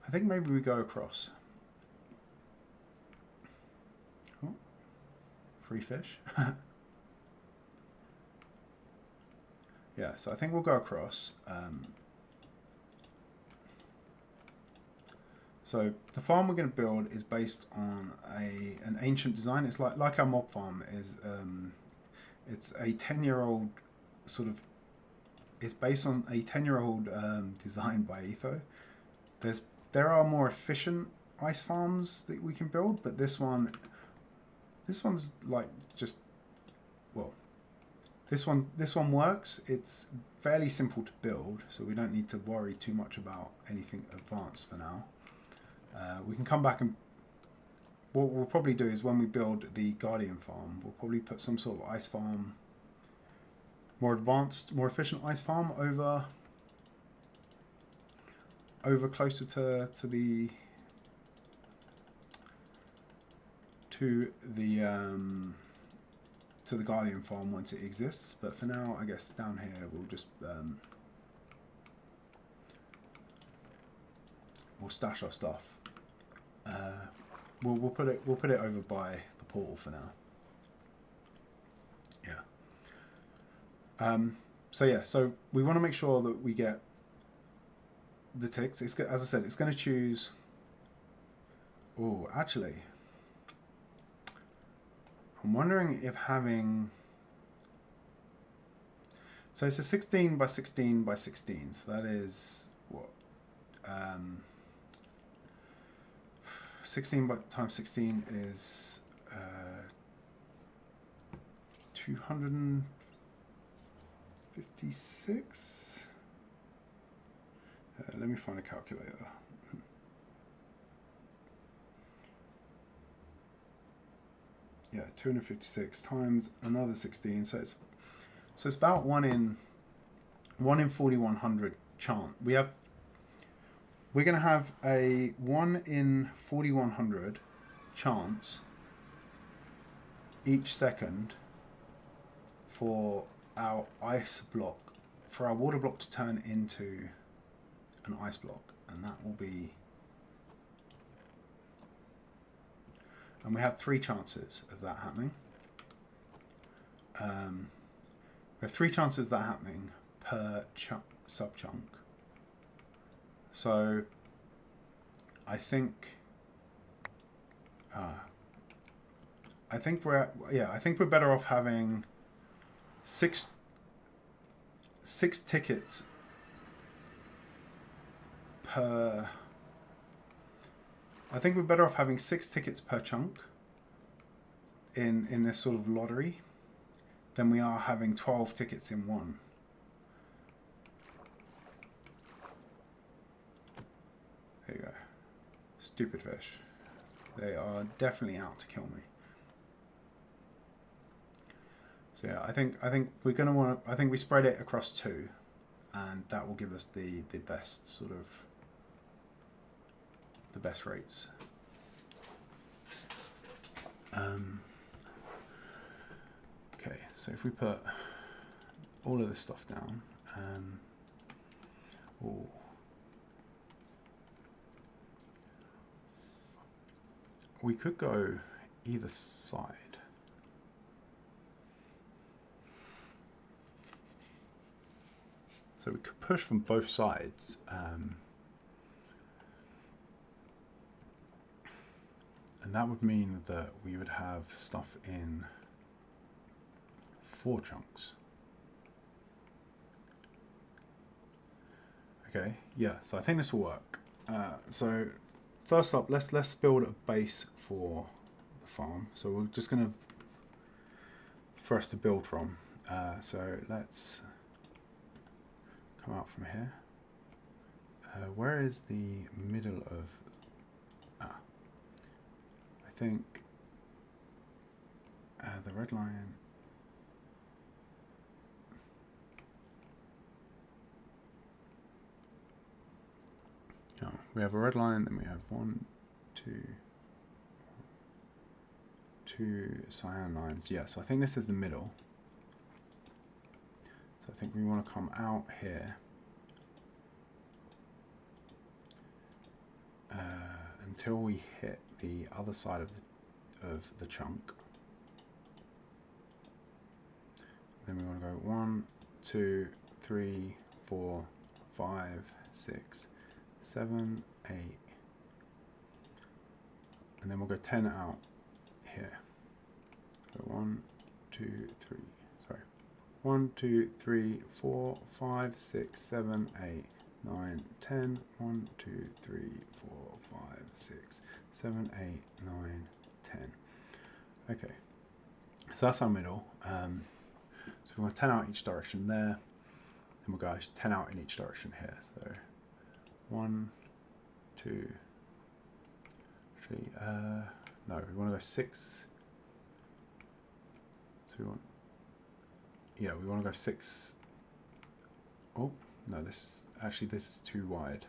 I think maybe we go across. Oh, free fish. Yeah, so I think we'll go across. So the farm we're going to build is based on an ancient design. It's like our mob farm is. It's a 10-year-old sort of. It's based on a 10-year-old design by Etho. There are more efficient ice farms that we can build, but this one's like just, well, this one works. It's fairly simple to build, so we don't need to worry too much about anything advanced for now. We can come back, and what we'll probably do is when we build the Guardian farm, we'll probably put some sort of ice farm, more advanced, more efficient ice farm over closer to the Guardian farm once it exists. But for now, I guess down here we'll just we'll stash our stuff. We'll put it over by the portal for now. Yeah. So we want to make sure that we get the ticks. As I said, it's going to choose. Oh, actually, I'm wondering if having. So it's a 16 by 16 by 16. So that is what. 16 times 16 is 256. Let me find a calculator. Yeah, 256 times another 16. So it's about 1 in 4100 chance. We're going to have a 1 in 4100 chance each second for our ice block, for our water block to turn into an ice block, and that will be, and we have 3 chances of that happening. We have 3 chances of that happening per sub chunk. So I think we're better off having six tickets per. I think we're better off having 6 tickets per chunk in this sort of lottery than we are having 12 tickets in one. There you go. Stupid fish. They are definitely out to kill me. So yeah, I think we're gonna want. I think we spread it across 2, and that will give us the best sort of the best rates. Okay, so if we put all of this stuff down, we could go either side. So we could push from both sides. And that would mean that we would have stuff in 4 chunks. Okay, yeah, so I think this will work. So first up, let's build a base for the farm. So we're just gonna, for us to build from. So let's come out from here. Where is the middle of? I think the red line. we have a red line, then we have two cyan lines. Yeah, so I think this is the middle. So I think we want to come out here until we hit the other side of the chunk. Then we want to go 1, 2, 3, 4, 5, 6, 7, 8, and then we'll go 10 out here. So 1, 2, 3. Sorry, 1, 2, 3, 4, 5, 6, 7, 8, 9, 10. 1, 2, 3, 4, 5, 6, 7, 8, 9, 10. Okay, so that's our middle. So we want 10 out each direction there, and we'll go 10 out in each direction here. So 1, 2, 3. No, we want to go 6. So we want, yeah, we want to go 6. Oh no, this is too wide.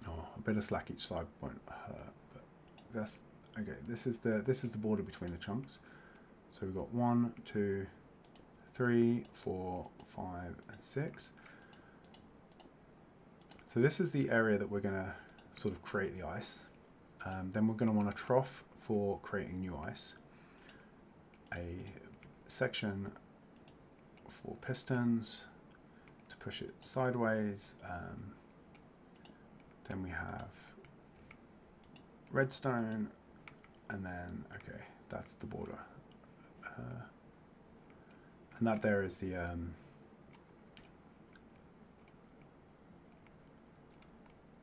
Oh, a bit of slack each side won't hurt, but that's okay. This is the border between the chunks. So we've got 1, 2, 3, 4, 5, and 6. So this is the area that we're going to sort of create the ice. Then we're going to want a trough for creating new ice, a section for pistons to push it sideways. Then we have redstone, and then, okay, that's the border. And that there is the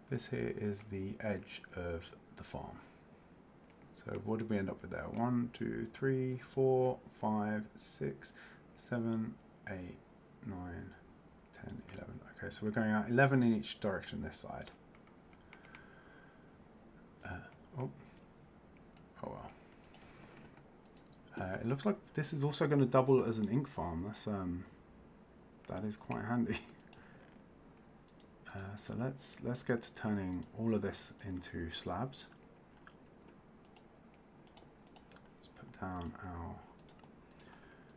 this here is the edge of the farm. So what did we end up with there? 1, 2, 3, 4, 5, 6, 7, 8, 9, 10, 11. Okay, so we're going out 11 in each direction this side. Oh well. It looks like this is also going to double as an ink farm. That's that is quite handy. So let's get to turning all of this into slabs. Let's put down our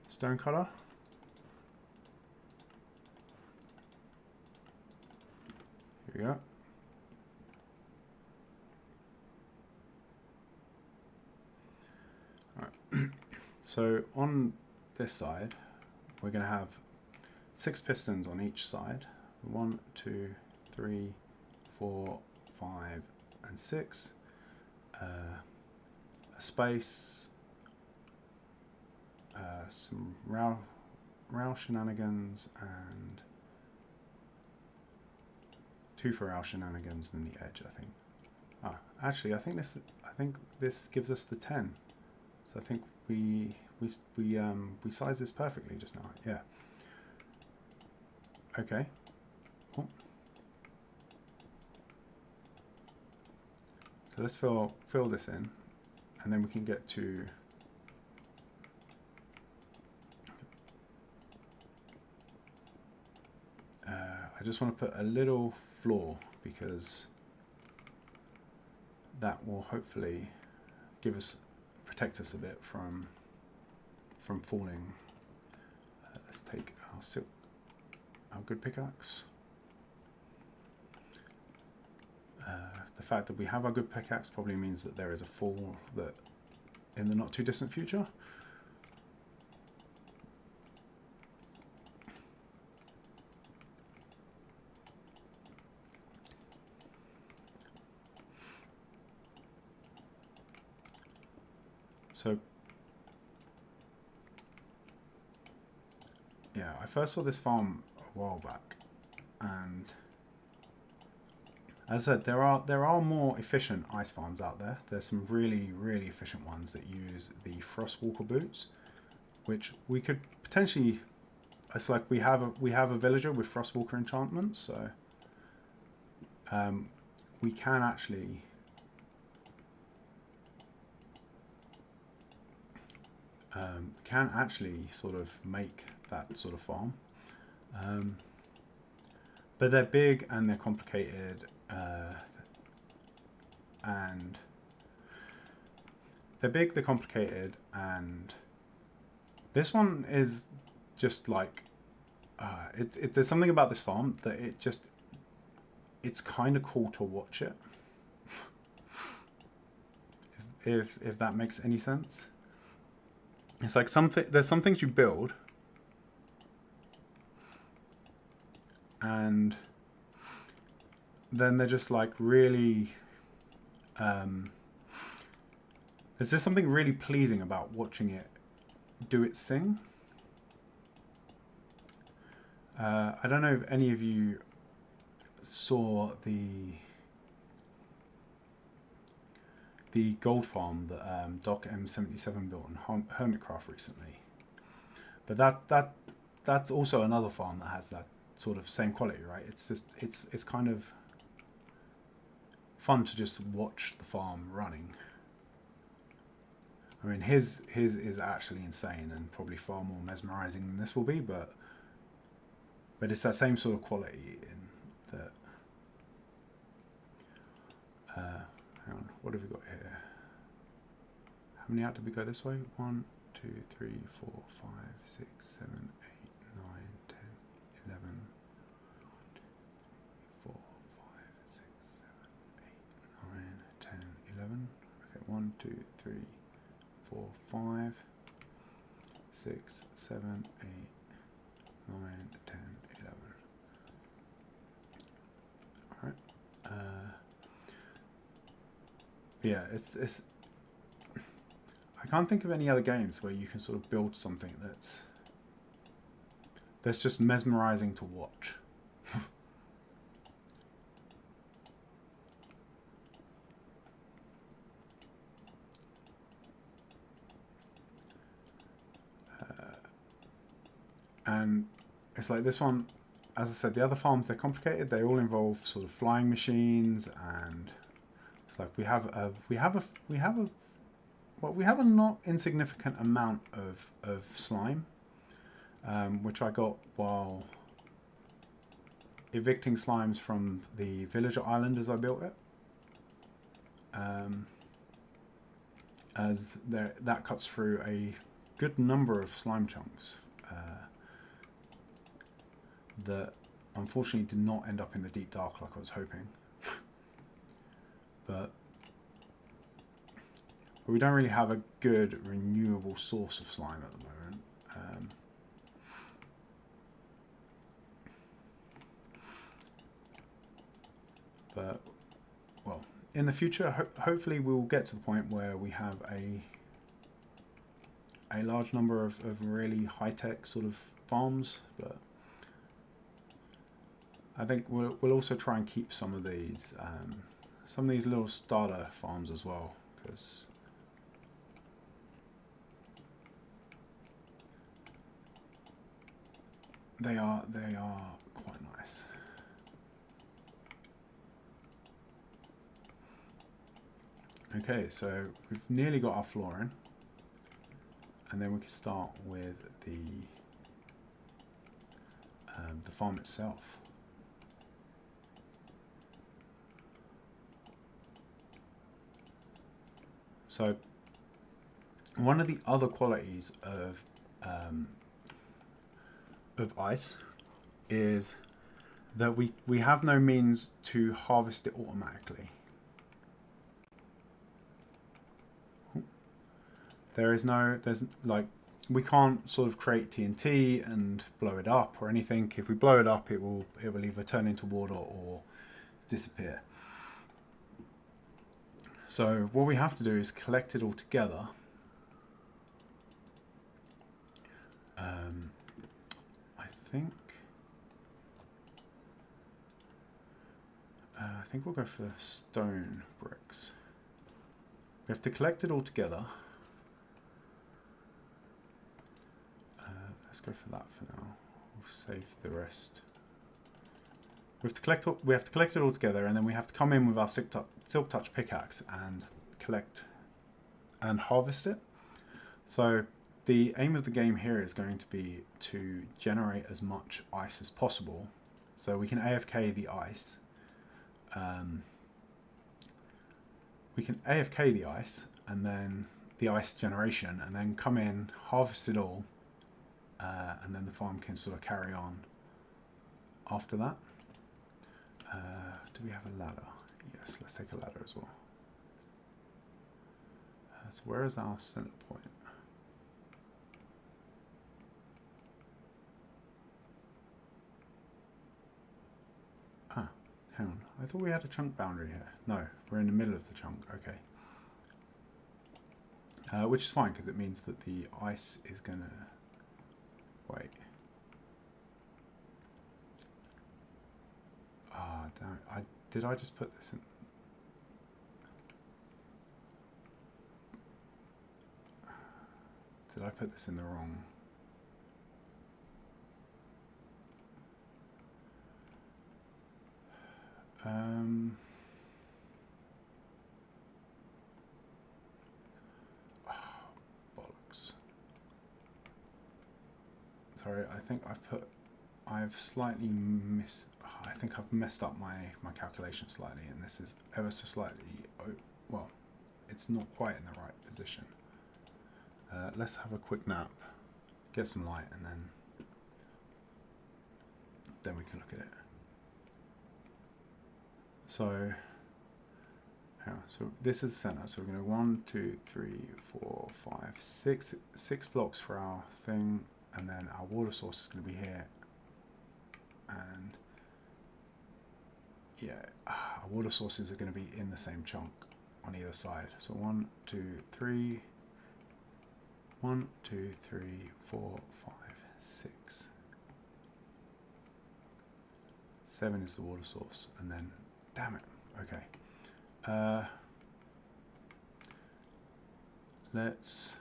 stone cutter. Here we go. So on this side, we're going to have 6 pistons on each side. 1, 2, 3, 4, 5, and 6. A space, some row shenanigans, and 2 for row shenanigans and the edge, I think. Actually, I think this gives us the 10. So I think we sized this perfectly just now. Yeah. Okay. Oh. So let's fill this in, and then we can get to I just want to put a little floor, because that will hopefully protect us a bit from falling. Let's take our good pickaxe. The fact that we have our good pickaxe probably means that there is a fall that in the not too distant future. So yeah, I first saw this farm a while back, and as I said, there are more efficient ice farms out there. There's some really efficient ones that use the Frostwalker boots, which we could potentially. It's like we have a villager with Frostwalker enchantments, so we can actually sort of make that sort of farm. but they're big and they're complicated, and they're big, they're complicated, and this one is just like, there's something about this farm that it's kind of cool to watch it. if that makes any sense. It's like there's some things you build, and then they're just like really, there's just something really pleasing about watching it do its thing. I don't know if any of you saw the gold farm that Doc M77 built on Hermitcraft recently, but that's also another farm that has that sort of same quality, right? It's just it's kind of fun to just watch the farm running. I mean, his is actually insane and probably far more mesmerizing than this will be, but it's that same sort of quality in that. Hang on, what have we got here? How many out did we go this way? 1, 2, 3, 4, 5, 6, 7, 8, 9, 10, 11. 4, 5, 6, 7, 8, 9, 10, 11. Okay, 1, 2, 3, 4, 5, 6, 7, 8, 9, 10, 11. Alright. Yeah, it's. I can't think of any other games where you can sort of build something that's just mesmerizing to watch. And it's like this one, as I said, the other farms, they're complicated. They all involve sort of flying machines, and it's like we have a not insignificant amount of slime, which I got while evicting slimes from the villager island as I built it. As that cuts through a good number of slime chunks that unfortunately did not end up in the deep dark like I was hoping. But we don't really have a good renewable source of slime at the moment. But, well, in the future, hopefully we'll get to the point where we have a large number of really high-tech sort of farms, but I think we'll also try and keep some of these little starter farms as well, because they are quite nice. Okay, so we've nearly got our floor in, and then we can start with the farm itself. So one of the other qualities of ice is that we have no means to harvest it automatically. There's like, we can't sort of create TNT and blow it up or anything. If we blow it up, it will either turn into water or disappear. So what we have to do is collect it all together. I think we'll go for stone bricks. We have to collect it all together. Let's go for that for now. We'll save the rest. We have to collect it all together, and then we have to come in with our silk touch pickaxe and collect and harvest it. So the aim of the game here is going to be to generate as much ice as possible, So we can AFK the ice. We can AFK the ice and then the ice generation, and then come in, harvest it all, and then the farm can sort of carry on after that. Do we have a ladder? Yes, let's take a ladder as well. So where is our center point? Ah, hang on. I thought we had a chunk boundary here. No, we're in the middle of the chunk. Okay. Which is fine, because it means that the ice is going to... Wait. Ah, damn it. Did I just put this in? Did I put this in the wrong? Oh, bollocks. Sorry, I think I've slightly I think I've messed up my calculation slightly, and this is ever so slightly, well, it's not quite in the right position. Let's have a quick nap, get some light, and then we can look at it. So, so this is the center. So we're going to 1, 2, 3, 4, 5, 6 blocks for our thing, and then our water source is going to be here. And yeah, our water sources are going to be in the same chunk on either side. So 1, 2, 3. 1, 2, 3, 4, 5, 6. 7 is the water source, and then, damn it, okay. Let's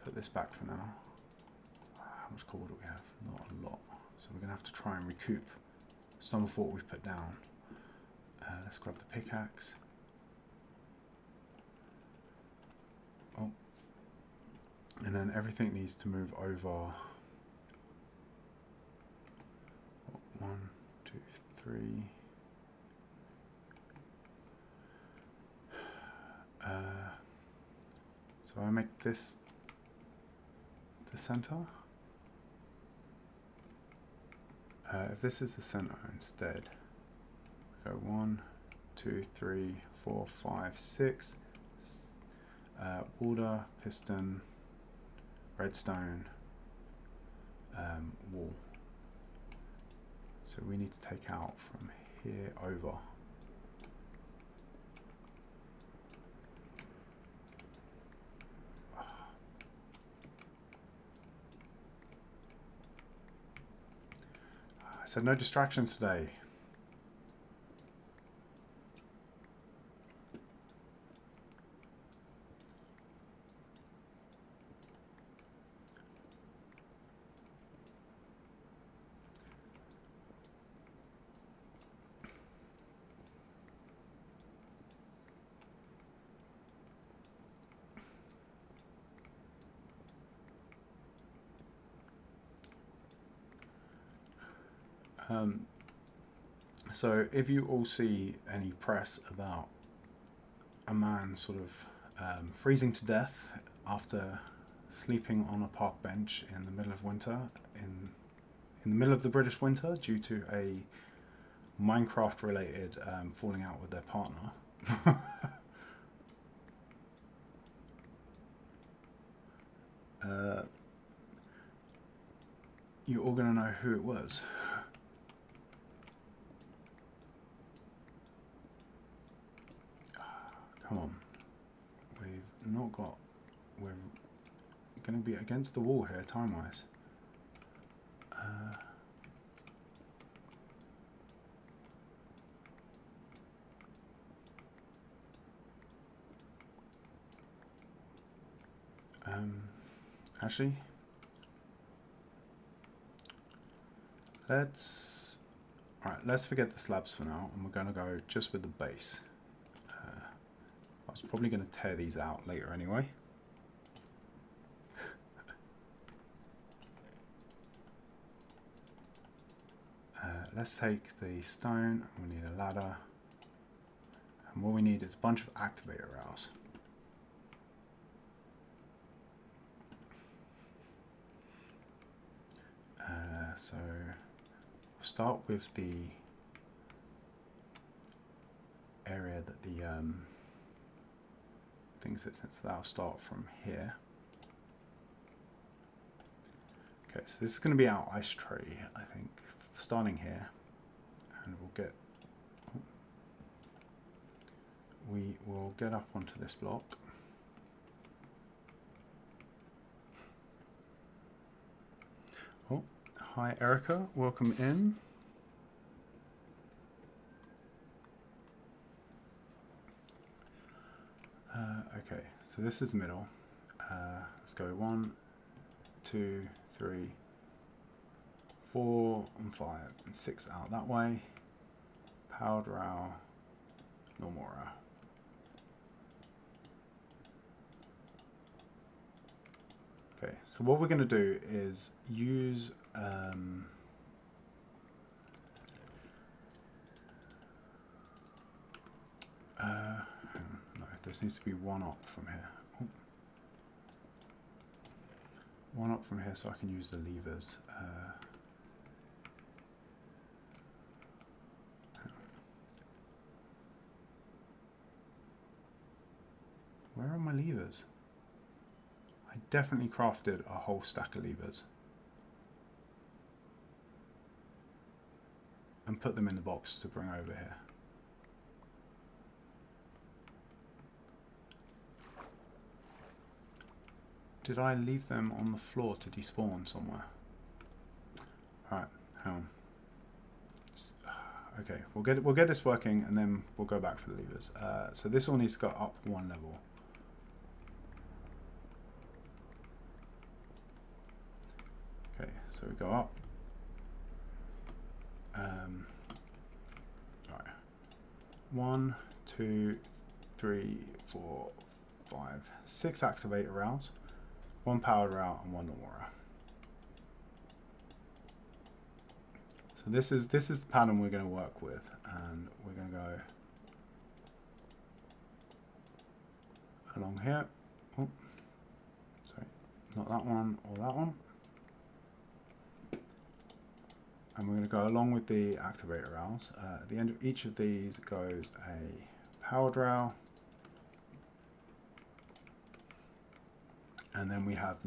put this back for now. How much coal do we have? Not a lot. So we're going to have to try and recoup some of what we've put down. Let's grab the pickaxe. Oh. And then everything needs to move over. 1, 2, 3. So I make this the center. If this is the center instead, we go 1, 2, 3, 4, 5, 6. Water, piston, redstone, wall. So we need to take out from here over. I said no distractions today. So if you all see any press about a man sort of freezing to death after sleeping on a park bench in the middle of winter, in the middle of the British winter, due to a Minecraft related falling out with their partner, you're all going to know who it was. Come on. We've not got... We're going to be against the wall here, time-wise. Actually... Let's forget the slabs for now, and we're going to go just with the base. I was probably going to tear these out later anyway. let's take the stone. We need a ladder. And what we need is a bunch of activator rails. So we'll start with the area that the thing sits in. So that'll start from here. Okay, so this is going to be our ice tree, I think, starting here, and we will get up onto this block. Oh, hi Erica, welcome in. Okay, so this is the middle. Let's go 1, 2, 3, 4, and 5, and 6 out that way. Powered rail, normal rail. Okay, so what we're going to do is use no, this needs to be one up from here. Ooh. One up from here so I can use the levers. Where are my levers? I definitely crafted a whole stack of levers and put them in the box to bring over here. Did I leave them on the floor to despawn somewhere? Alright, hang on. Okay, we'll get this working and then we'll go back for the levers. So this all needs to go up one level. Okay, so we go up. Right. 1, 2, 3, 4, 5, 6 activator rails, 1 powered rail, and 1 normal rail. So this is the pattern we're going to work with, and we're going to go along here. Oh, sorry, not that one or that one. And we're going to go along with the activator rails. At the end of each of these goes a powered rail. And then we have,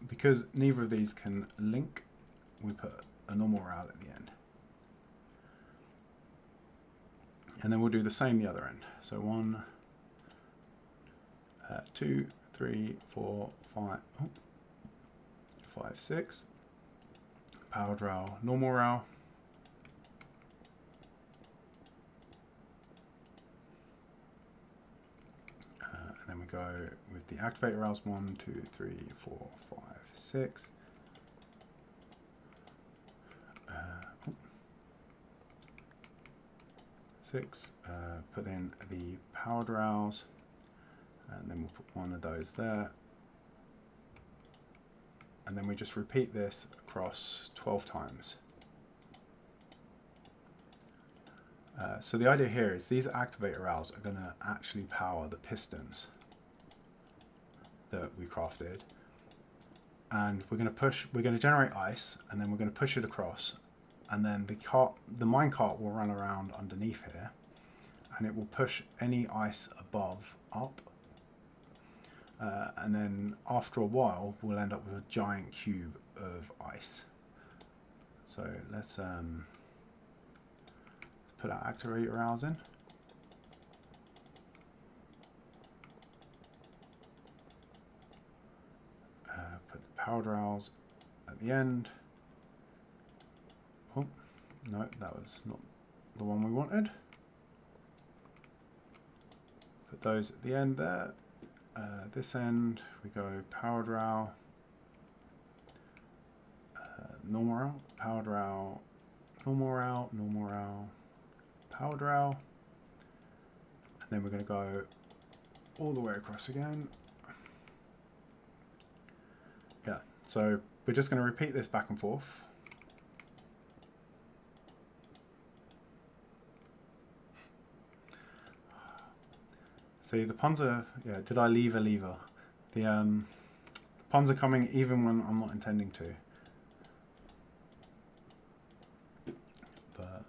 because neither of these can link, we put a normal rail at the end. And then we'll do the same the other end. So 1, 2, 3, 4, 5, 5, 6. Powered rail, normal rail. And then we go with the activator rails 1, 2, 3, 4, 5, 6. 6. Put in the powered rails, and then we'll put one of those there. And then we just repeat this across 12 times. So the idea here is these activator rails are going to actually power the pistons that we crafted. And we're going to generate ice, and then we're going to push it across. And then the minecart will run around underneath here, and it will push any ice above up. And then after a while, we'll end up with a giant cube of ice. So let's put our activator rails in. Put the powered rails at the end. Oh, no, that was not the one we wanted. Put those at the end there. This end, we go powered rail, normal rail, powered rail, normal rail, normal rail, powered rail, and then we're going to go all the way across again. Yeah, so we're just going to repeat this back and forth. See, the ponds are... Yeah, did I leave a lever? The ponds are coming even when I'm not intending to. But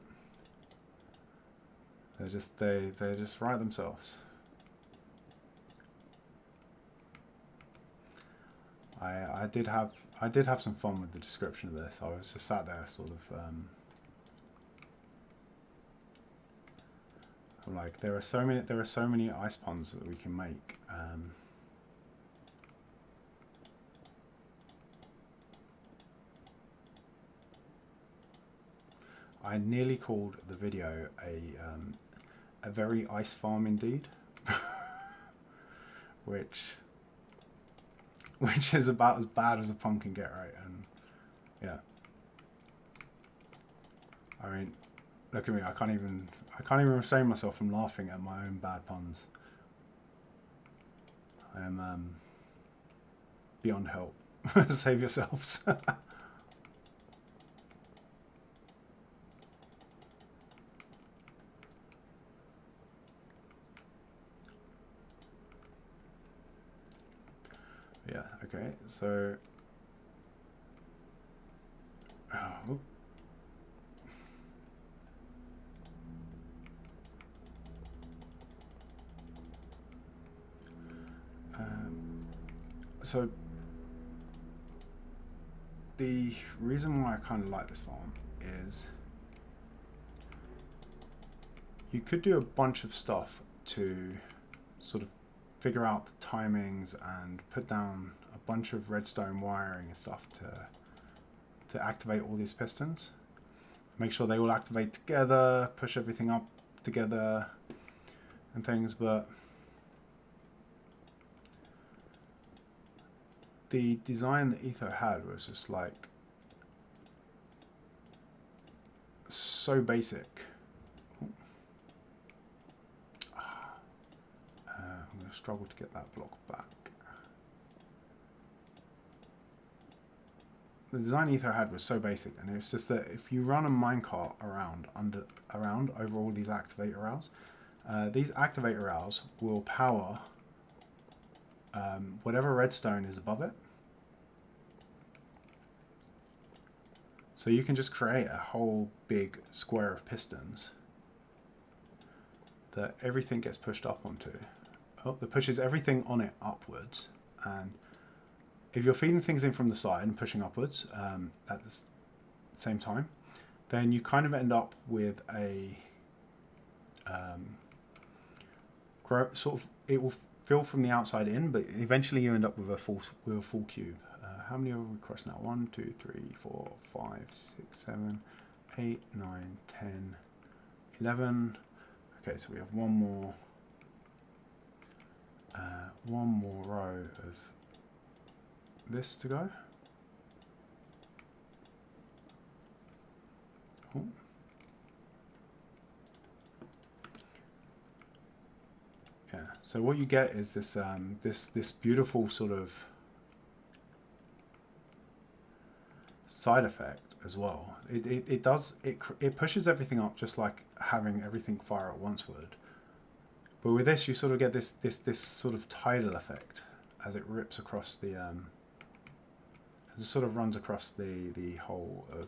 they're just right themselves. I did have some fun with the description of this. I was just sat there sort of like there are so many ice ponds that we can make. I nearly called the video a very ice farm indeed, which is about as bad as a pun can get, right? And yeah, I mean, look at me. I can't even restrain myself from laughing at my own bad puns. I am beyond help. Save yourselves. Yeah, okay, so so the reason why I kind of like this farm is you could do a bunch of stuff to sort of figure out the timings and put down a bunch of redstone wiring and stuff to activate all these pistons. Make sure they all activate together, push everything up together and things, but the design that Etho had was just like so basic. I'm going to struggle to get that block back. The design Etho had was so basic, and it's just that if you run a minecart around over all these activator rails will power whatever redstone is above it. So you can just create a whole big square of pistons that everything gets pushed up onto. That pushes everything on it upwards, and if you're feeding things in from the side and pushing upwards at the same time, then you kind of end up with a sort of, it will fill from the outside in, but eventually you end up with a full cube. How many are we across now? 1, 2, 3, 4, 5, 6, 7, 8, 9, 10, 11. Okay, so we have one more row of this to go. Oh. Yeah. So what you get is this this beautiful sort of side effect as well. It pushes everything up just like having everything fire at once would. But with this, you sort of get this sort of tidal effect as it rips across the as it sort of runs across the whole of.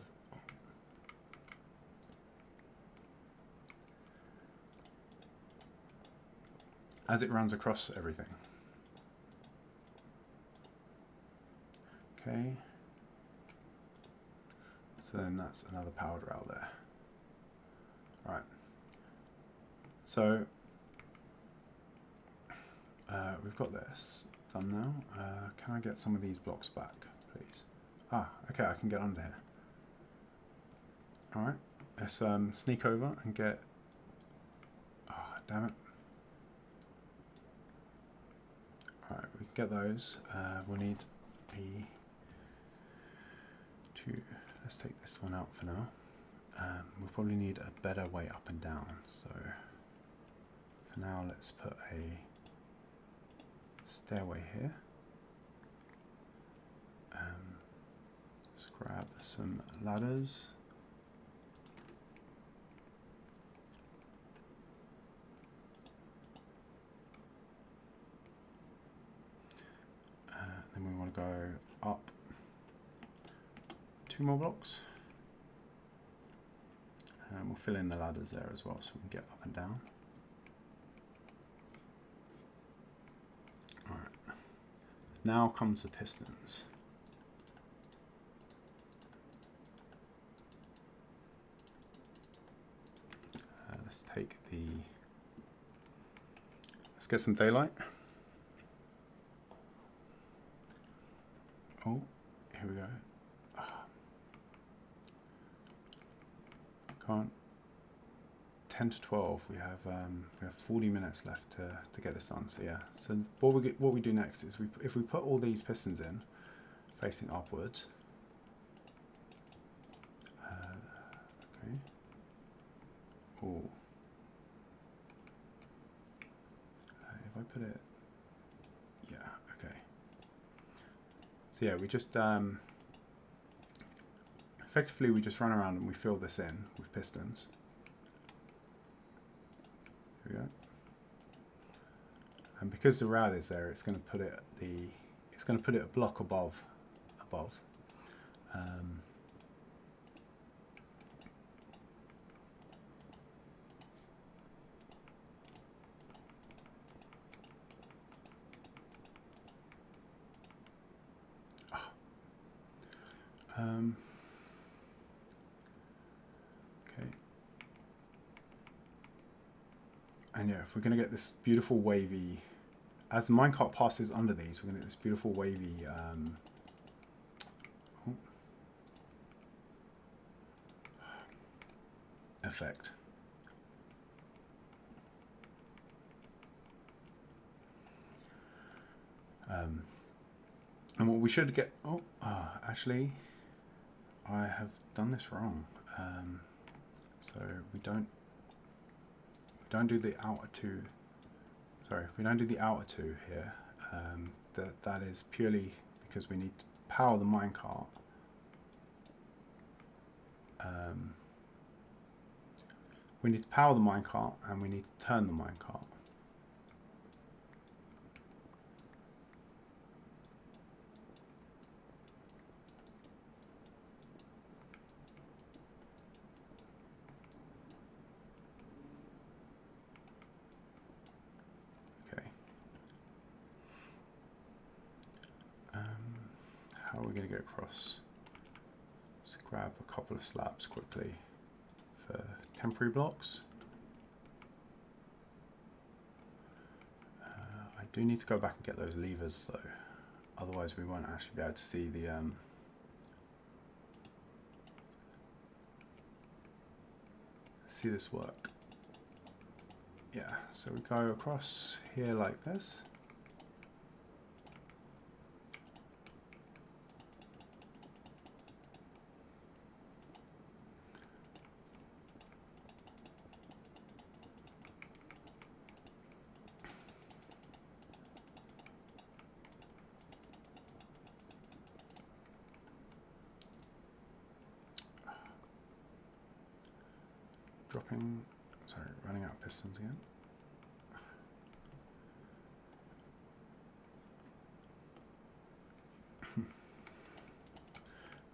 As it runs across everything. Okay. So then that's another powered rail there. Right. So we've got this done now. Can I get some of these blocks back, please? Ah, okay, I can get under here. All right, let's sneak over and get. Ah, damn it. All right, we can get those. We'll need let's take this one out for now. We'll probably need a better way up and down. So for now, let's put a stairway here. Let's grab some ladders. go up 2 more blocks. And we'll fill in the ladders there as well so we can get up and down. Alright. Now comes the pistons. Let's take the... Let's get some daylight. Oh, here we go. Can't. 10 to 12. We have 40 minutes left to get this done. So yeah. So what we do next is if we put all these pistons in, facing upwards. Okay. Oh. If I put it. Yeah. Okay. So yeah, we just effectively we just run around and we fill this in with pistons. Here we go. And because the rad is there, it's going to put it a block above. Okay. And yeah, if we're going to get this beautiful wavy, as the minecart passes under these, we're going to get this beautiful wavy effect. And what we should get, actually, I have done this wrong. So we don't do the outer two. Sorry, if we don't do the outer two here, that is purely because we need to power the minecart. We need to power the minecart and we need to turn the minecart. How are we going to get across? Let's grab a couple of slabs quickly for temporary blocks. I do need to go back and get those levers though, otherwise we won't actually be able to see the see this work. Yeah, so we go across here like this. Running out of pistons again.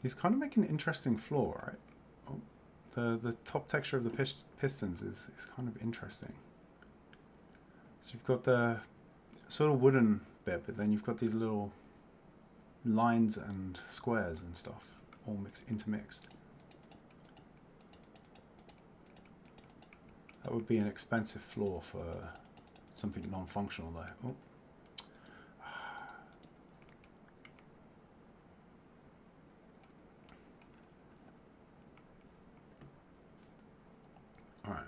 These kind of make an interesting floor, right? Oh, the top texture of the pistons is kind of interesting. So you've got the sort of wooden bit, but then you've got these little lines and squares and stuff all intermixed. That would be an expensive floor for something non-functional though. Oh. Alright.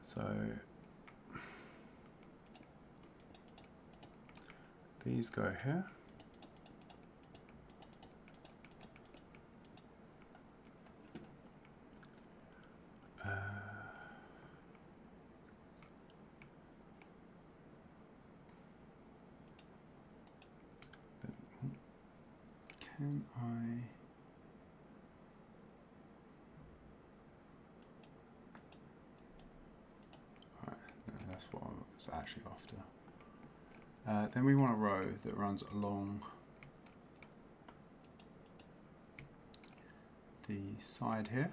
So these go here. Can I... Alright, no, that's what I was actually after. Then we want a row that runs along the side here.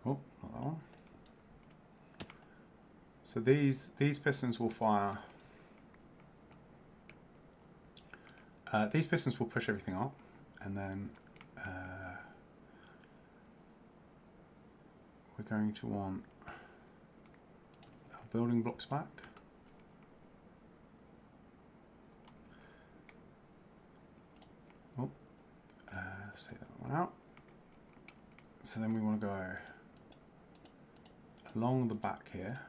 Oh, not that one. So these pistons will fire. These pistons will push everything up, and then we're going to want our building blocks back. Oh, let's take that one out. So then we want to go along the back here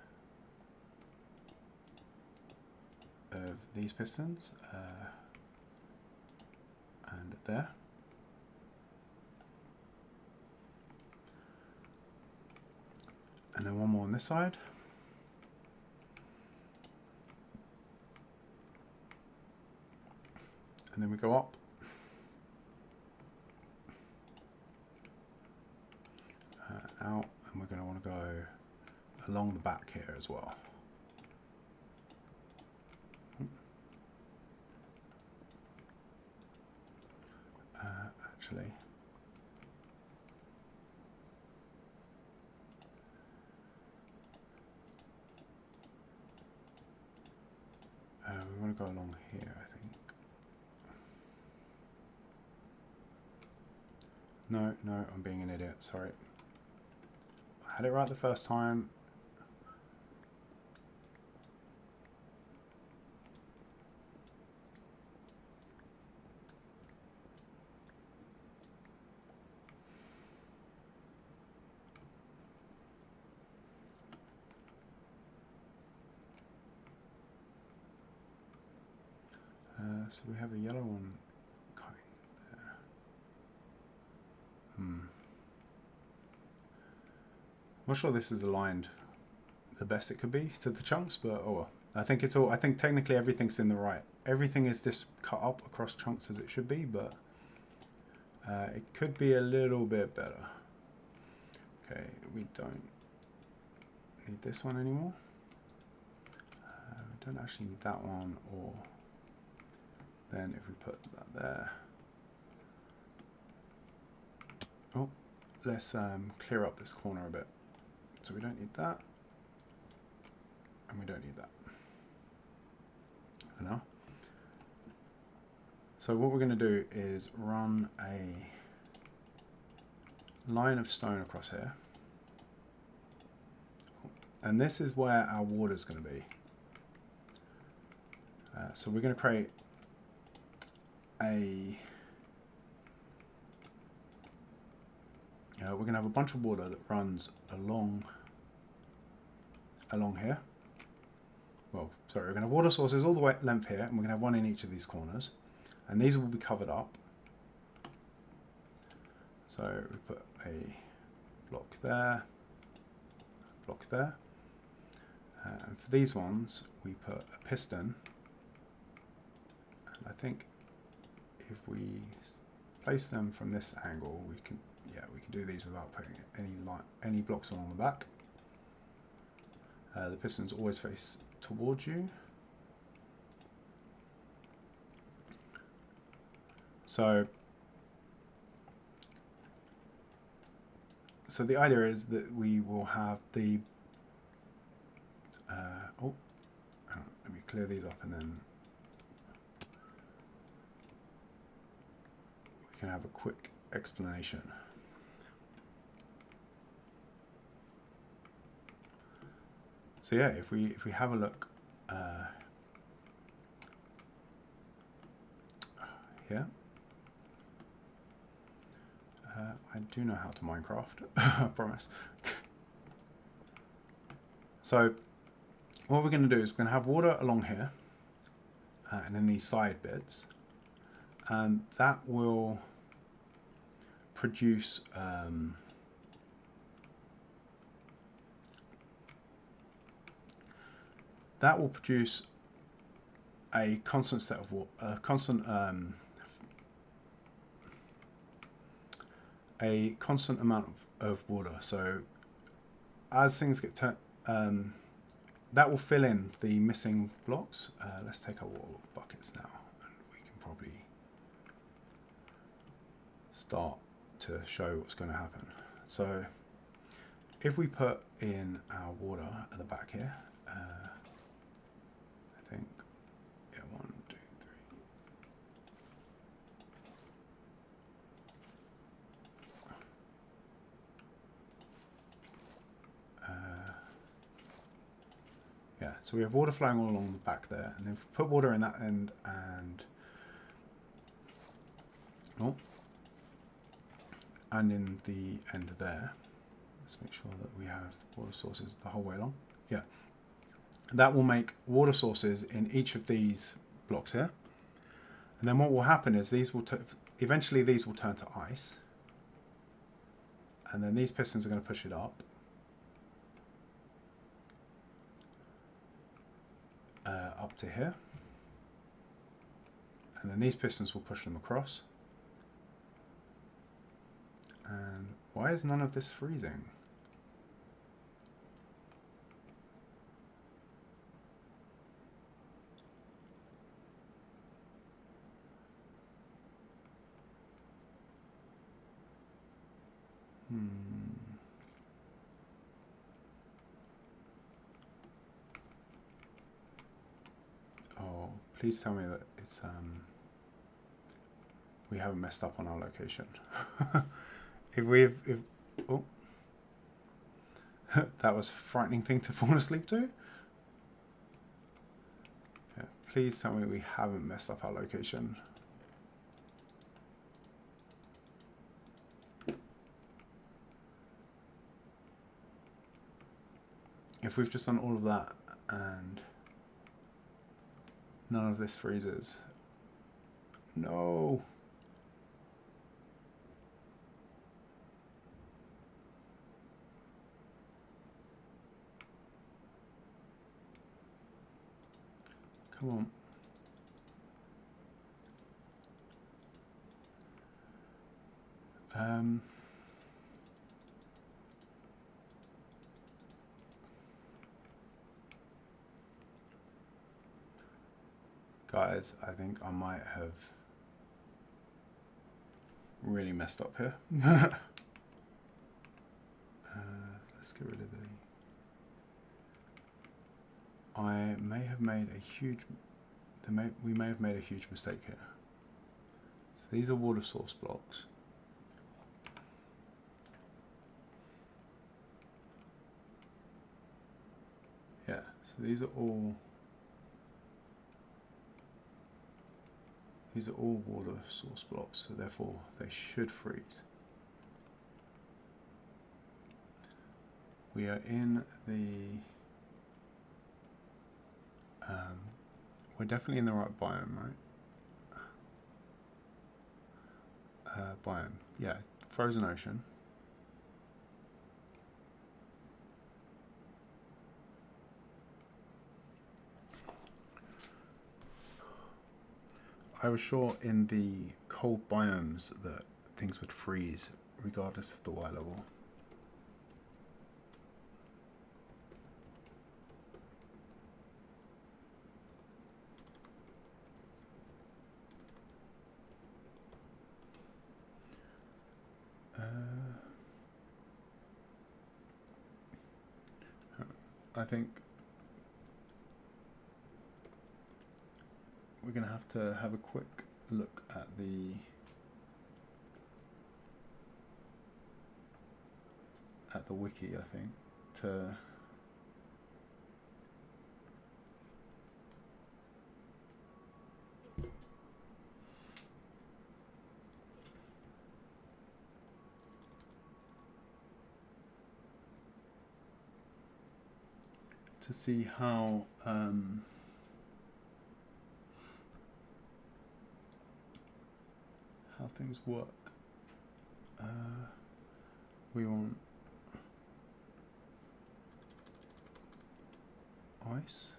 of these pistons and there. And then one more on this side. And then we go up. Out, and we're going to want to go along the back here as well. Actually, we want to go along here, I think. No, I'm being an idiot, sorry. I had it right the first time. So we have a yellow one coming there. I'm not sure this is aligned the best it could be to the chunks, but oh well. I think it's all. I think technically everything's in the right. Everything is just cut up across chunks as it should be, but it could be a little bit better. Okay, we don't need this one anymore. We don't actually need that one, or then if we put that there. Oh, let's clear up this corner a bit. So we don't need that, and we don't need that for now. So what we're going to do is run a line of stone across here, and this is where our water is going to be. So we're going to create we're going to have a bunch of water that runs along here. Well, sorry, we're going to have water sources all the way length here, and we're going to have one in each of these corners, and these will be covered up. So we put a block there, and for these ones we put a piston, and I think if we place them from this angle, we can do these without putting any blocks along the back. The pistons always face towards you. So the idea is that we will have the let me clear these up, and then we can have a quick explanation. So yeah, if we have a look here, I do know how to Minecraft, I promise. So what we're going to do is we're going to have water along here, and then these side bits, and that will produce a constant set of water, a constant amount of water. So as things get turned, that will fill in the missing blocks. Let's take our water buckets now, and we can probably start to show what's going to happen. So if we put in our water at the back here, I think, yeah, 1, 2, 3. Yeah, so we have water flowing all along the back there, and then if we put water in that end and in the end there, let's make sure that we have water sources the whole way along. Yeah, that will make water sources in each of these blocks here, and then what will happen is these will eventually these will turn to ice, and then these pistons are going to push it up. Up to here, and then these pistons will push them across. And why is none of this freezing? Oh, please tell me that it's we haven't messed up on our location. Oh, that was a frightening thing to fall asleep to. Yeah, please tell me we haven't messed up our location. If we've just done all of that and none of this freezes. No. Come on. Guys, I think I might have really messed up here. Let's get rid of the... I may have made a huge... we may have made a huge mistake here. So these are water source blocks. Yeah, so these are all water source blocks, so therefore they should freeze. We are in the we're definitely in the right biome, right? Biome, yeah, frozen ocean. I was sure in the cold biomes that things would freeze regardless of the Y level. I think we're going to have a quick look at the wiki, I think, to see how things work. We want ice.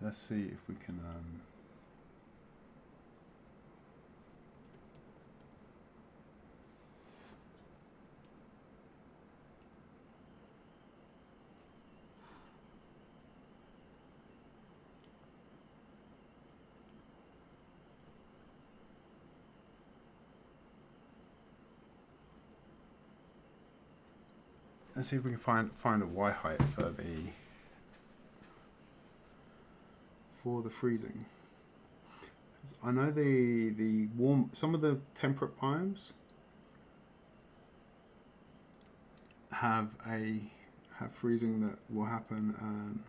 let's see if we can. Let's see if we can find a Y height for the freezing. I know the warm, some of the temperate biomes have freezing that will happen.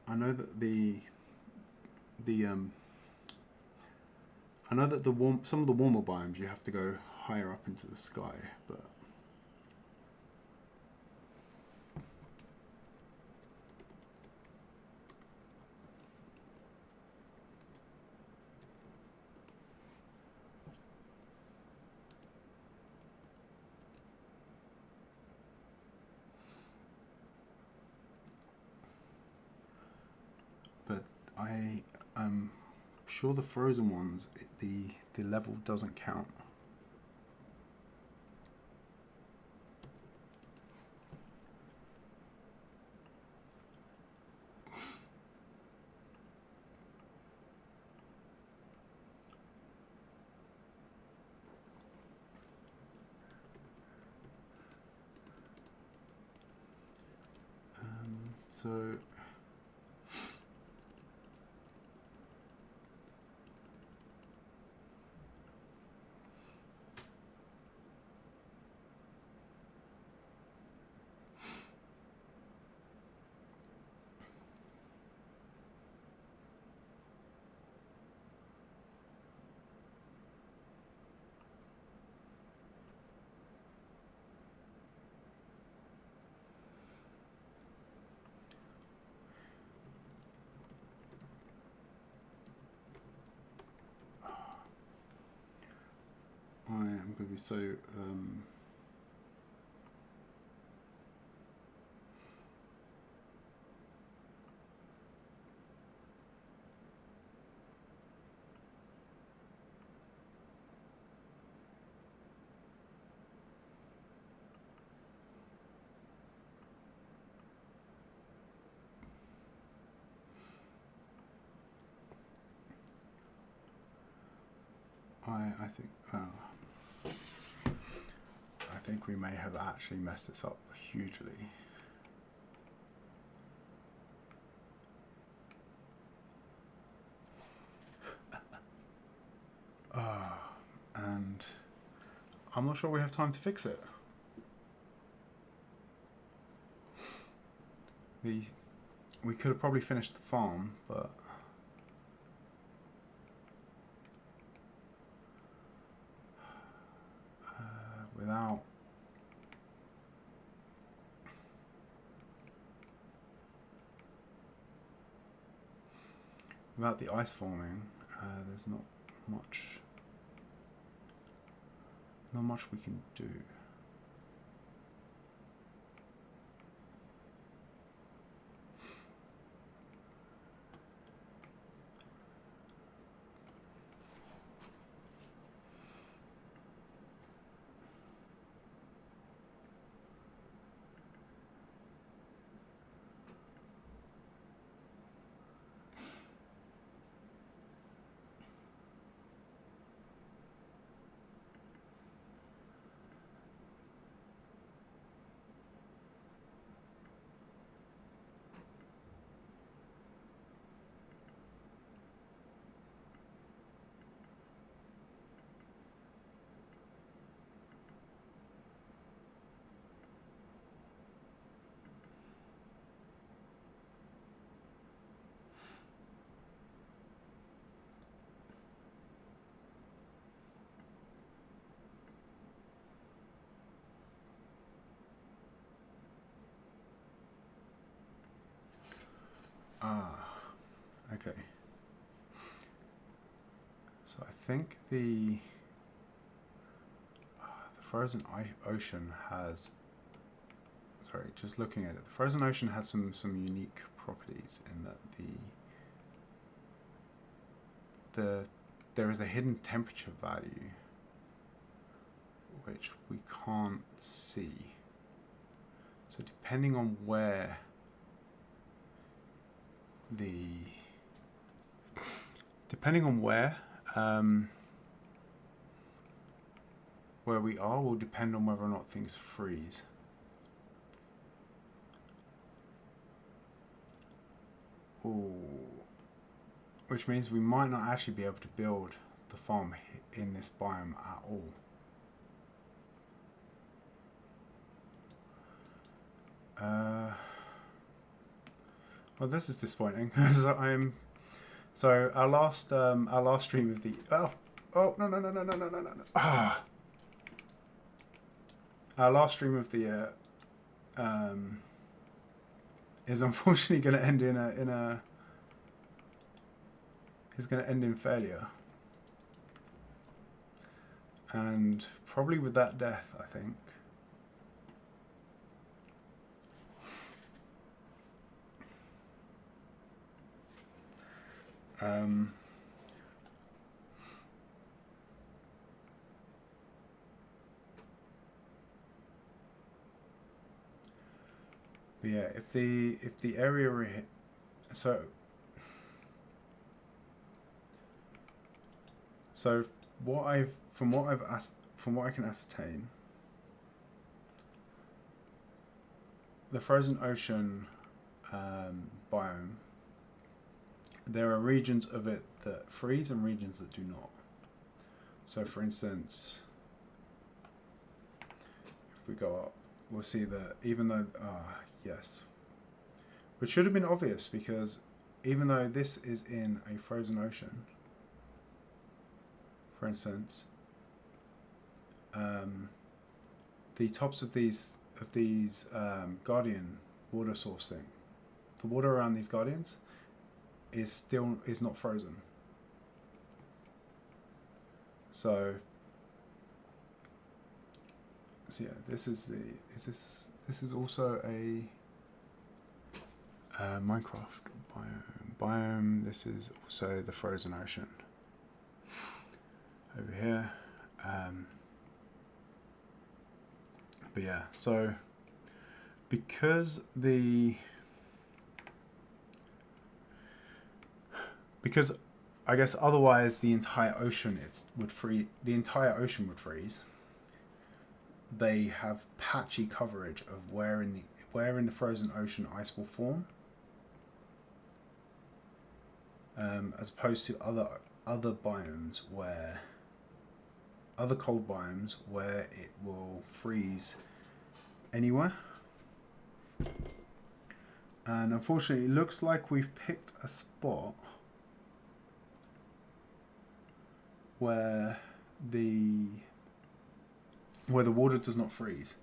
I know that I know that some of the warmer biomes you have to go higher up into the sky, but I am sure the frozen ones, the level doesn't count. So I am going to be so I think we may have actually messed this up hugely. And I'm not sure we have time to fix it. We could have probably finished the farm, but without the ice forming, there's not much we can do. Okay. So I think the frozen ocean has. Sorry, just looking at it, the frozen ocean has some unique properties in that there is a hidden temperature value which we can't see. So depending on where where we are will depend on whether or not things freeze. Ooh. Which means we might not actually be able to build the farm in this biome at all. Well, this is disappointing. So our last stream of the our last stream of the year is unfortunately going to end in failure, and probably with that death, I think. But yeah, if the area we're hit, so from what I can ascertain, the frozen ocean biome, there are regions of it that freeze and regions that do not. So for instance, if we go up, we'll see that even though yes, which should have been obvious, because even though this is in a frozen ocean, for instance, the tops of these guardian water sourcing, the water around these guardians is not frozen. So yeah, this is also a Minecraft biome. This is also the frozen ocean over here. But yeah, so because I guess otherwise the entire ocean would freeze. They have patchy coverage of where in the frozen ocean ice will form, as opposed to other biomes other cold biomes where it will freeze anywhere. And unfortunately, it looks like we've picked a spot where the water does not freeze.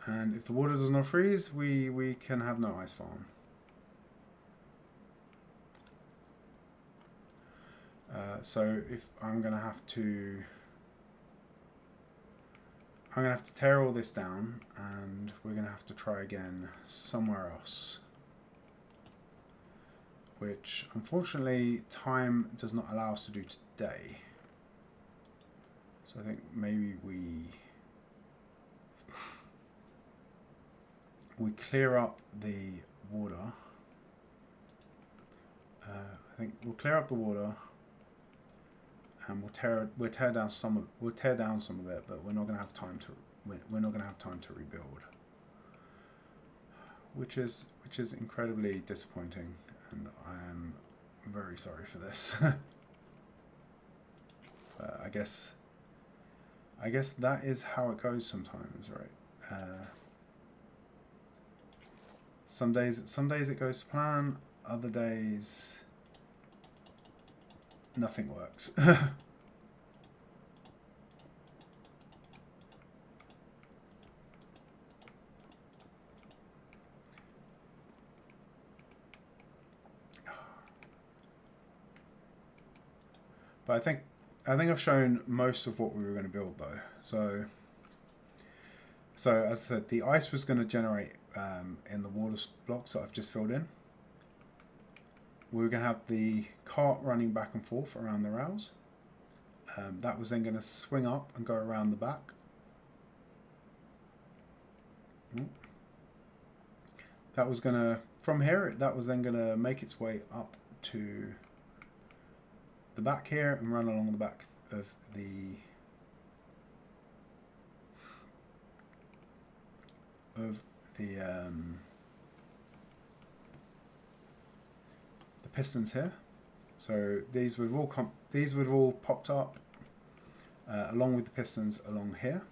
And if the water does not freeze, we can have no ice farm. So if I'm gonna have to tear all this down, and we're gonna have to try again somewhere else, which unfortunately time does not allow us to do today. So I think maybe we clear up the water. I think we'll clear up the water, and we'll tear down some of it, but we're not going to have time to rebuild, which is incredibly disappointing, and I am very sorry for this. I guess that is how it goes sometimes, right? Some days it goes to plan, other days nothing works. But I think I've shown most of what we were going to build though. So as I said, the ice was going to generate in the water blocks that I've just filled in. We were going to have the cart running back and forth around the rails. That was then going to swing up and go around the back. That was going to, from here, that was then going to make its way up to the back here and run along the back of the pistons here. So these would have all popped up along with the pistons along here.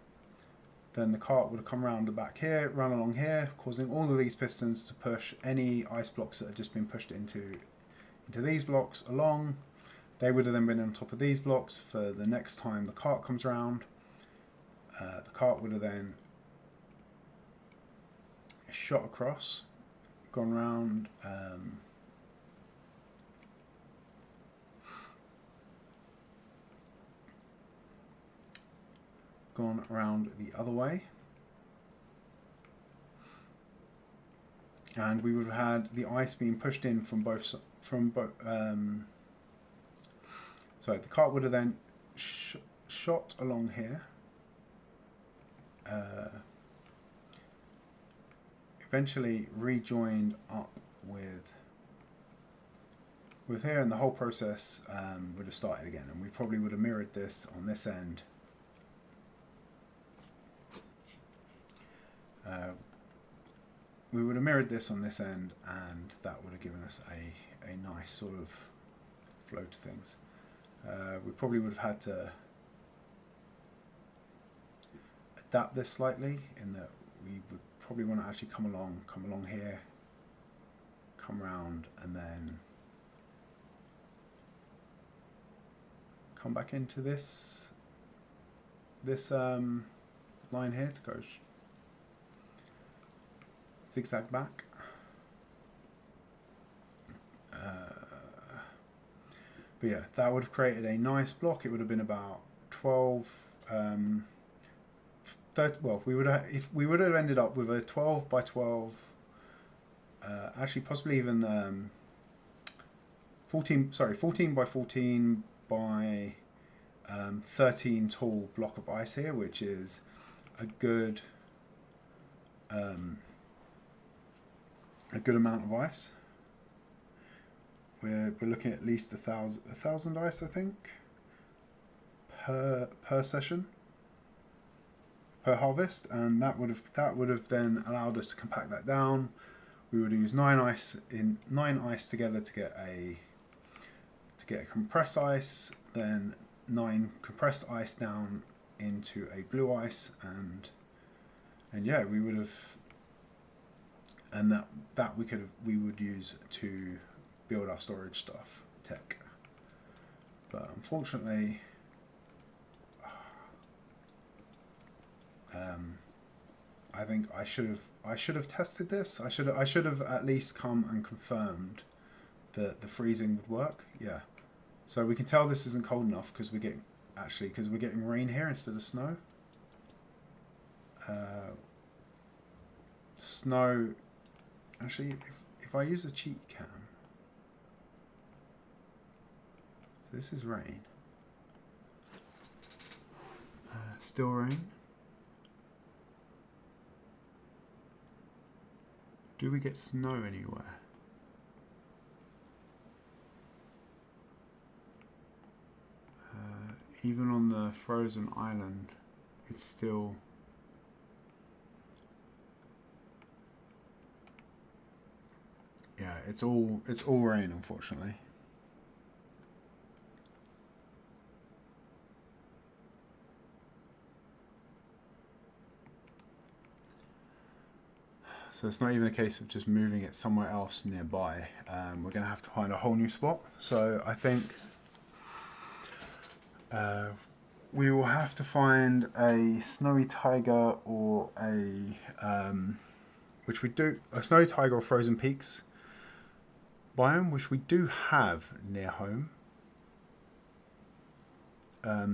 Then the cart would have come around the back here, run along here, causing all of these pistons to push any ice blocks that had just been pushed into these blocks along. They would have then been on top of these blocks for the next time the cart comes around. The cart would have then shot across, gone round, gone around the other way, and we would have had the ice being pushed in from both. So the cart would have then shot along here, eventually rejoined up with here, and the whole process would have started again, and we probably would have mirrored this on this end. We would have mirrored this on this end, and that would have given us a nice sort of flow to things. We probably would have had to adapt this slightly in that we would probably want to actually come along here, come around, and then come back into this line here to go zigzag back. But yeah, that would have created a nice block. It would have been about 12. 30, well, if we would have ended up with a 12 by 12. Actually, possibly even 14. Sorry, 14 by 14 by 13 tall block of ice here, which is a good amount of ice. We're looking at least 1,000 ice, I think, per session, per harvest, and that would have then allowed us to compact that down. We would use 9 ice together to get a compressed ice, then 9 compressed ice down into a blue ice, and yeah, we would have, and that we would use to build our storage stuff tech. But unfortunately, I think I should have tested this. I should have at least come and confirmed that the freezing would work. Yeah, so we can tell this isn't cold enough because we're getting rain here instead of snow. Snow. Actually, if I use a cheat cam, so this is rain. Still rain. Do we get snow anywhere? Even on the frozen island, it's still. Yeah, it's all rain, unfortunately. So it's not even a case of just moving it somewhere else nearby. We're going to have to find a whole new spot. So I think we will have to find a snowy tiger or a snowy tiger or frozen peaks biome, which we do have near home. I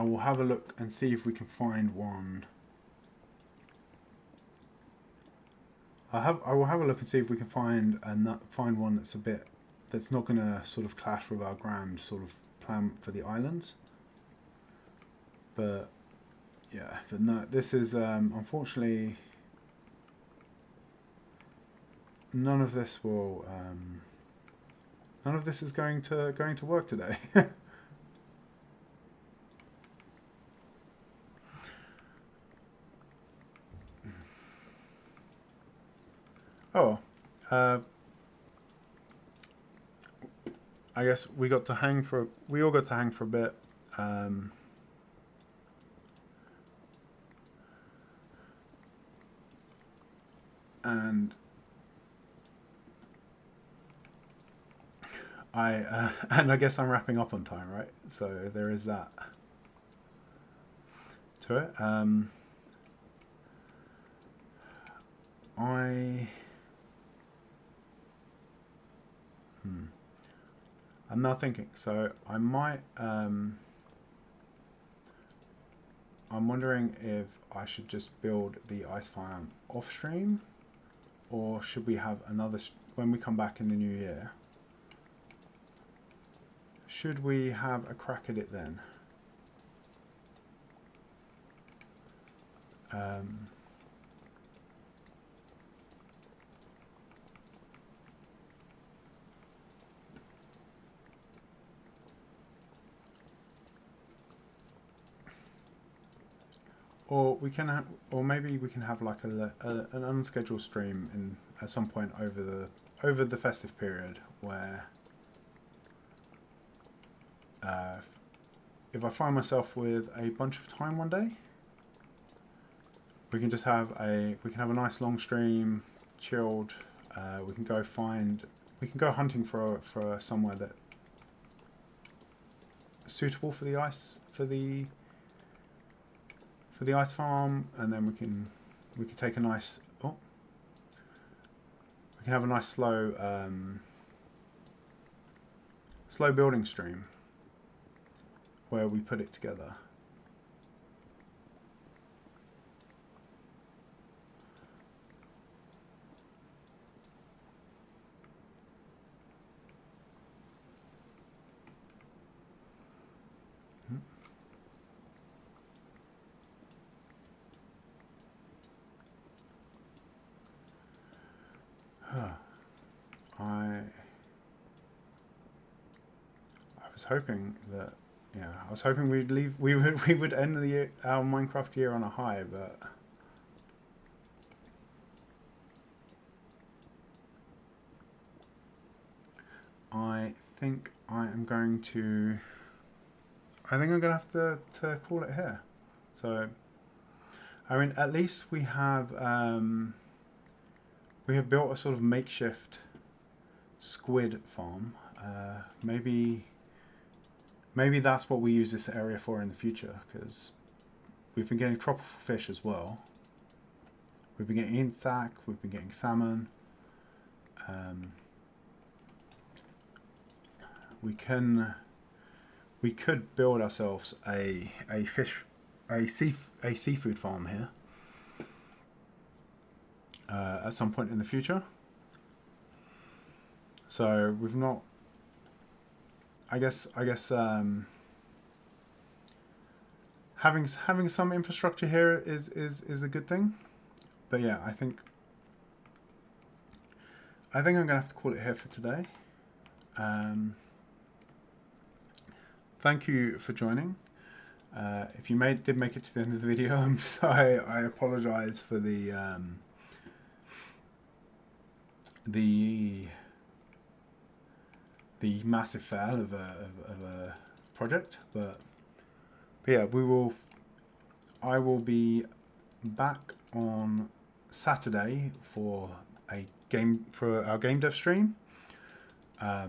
will have a look and see if we can find one. I will have a look and see if we can find one that's not going to sort of clash with our grand sort of plan for the islands. But yeah, but no, this is unfortunately none of this is going to work today. Oh, I guess we all got to hang for a bit. And I guess I'm wrapping up on time, right? So there is that to it. I'm now thinking, so I might I'm wondering if I should just build the ice farm off stream, or should we have another when we come back in the new year? Should we have a crack at it then? Or we can have, or maybe we can have like an unscheduled stream at some point over the festive period, where if I find myself with a bunch of time one day, we can just have a nice long stream, chilled. We can go hunting for somewhere that is suitable for the ice ice farm, and then we can take a nice we can have a nice slow building stream where we put it together. I was hoping that I was hoping we would end our Minecraft year on a high, but I think I'm going to have to call it here. So I mean, at least we have built a sort of makeshift squid farm. Maybe that's what we use this area for in the future, because we've been getting tropical fish as well. We've been getting insac, we've been getting salmon. We could build ourselves a seafood farm here at some point in the future. So we've not. I guess having some infrastructure here is a good thing. But yeah, I think I'm gonna have to call it here for today. Thank you for joining. If you did make it to the end of the video, I'm sorry. I apologize for the massive fail of a project, but yeah, I will be back on Saturday for our game dev stream. I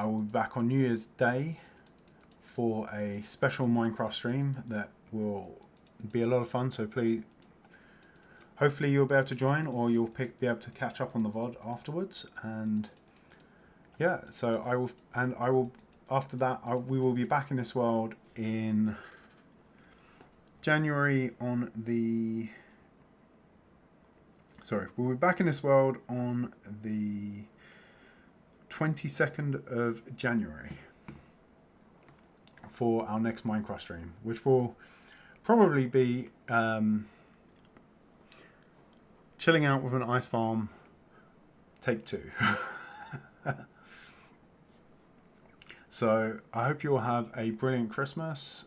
will be back on New Year's Day for a special Minecraft stream that will be a lot of fun. So please, hopefully you'll be able to join, or you'll be able to catch up on the VOD afterwards. And yeah, so I will after that, we will be back in this world in January on the... Sorry, we'll be back in this world on the 22nd of January for our next Minecraft stream, which will probably be chilling out with an ice farm take 2. So I hope you all have a brilliant Christmas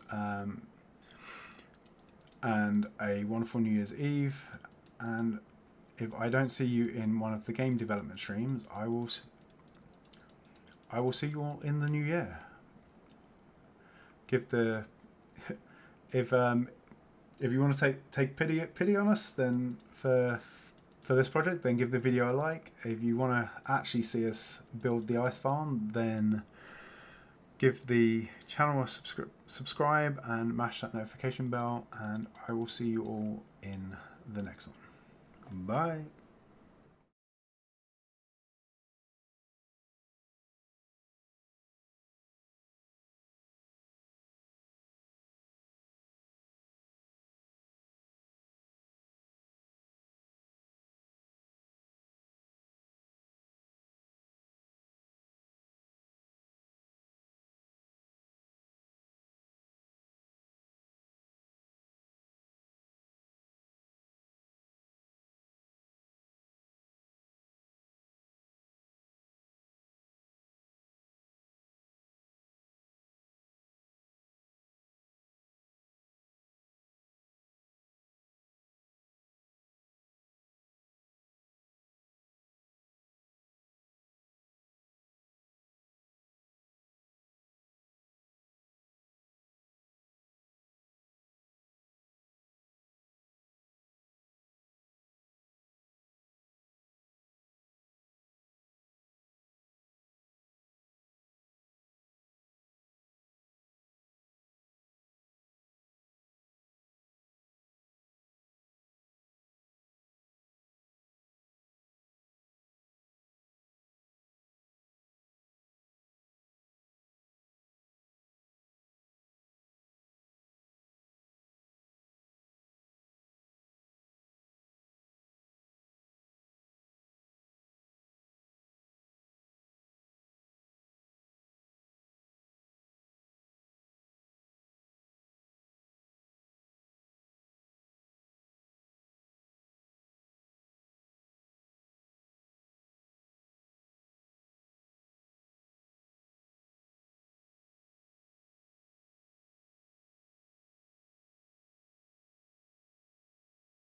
and a wonderful New Year's Eve. And if I don't see you in one of the game development streams, I will see you all in the new year. Give the if you want to take pity on us, then for this project, then give the video a like. If you want to actually see us build the ice farm, then give the channel a subscribe and mash that notification bell, and I will see you all in the next one. Bye.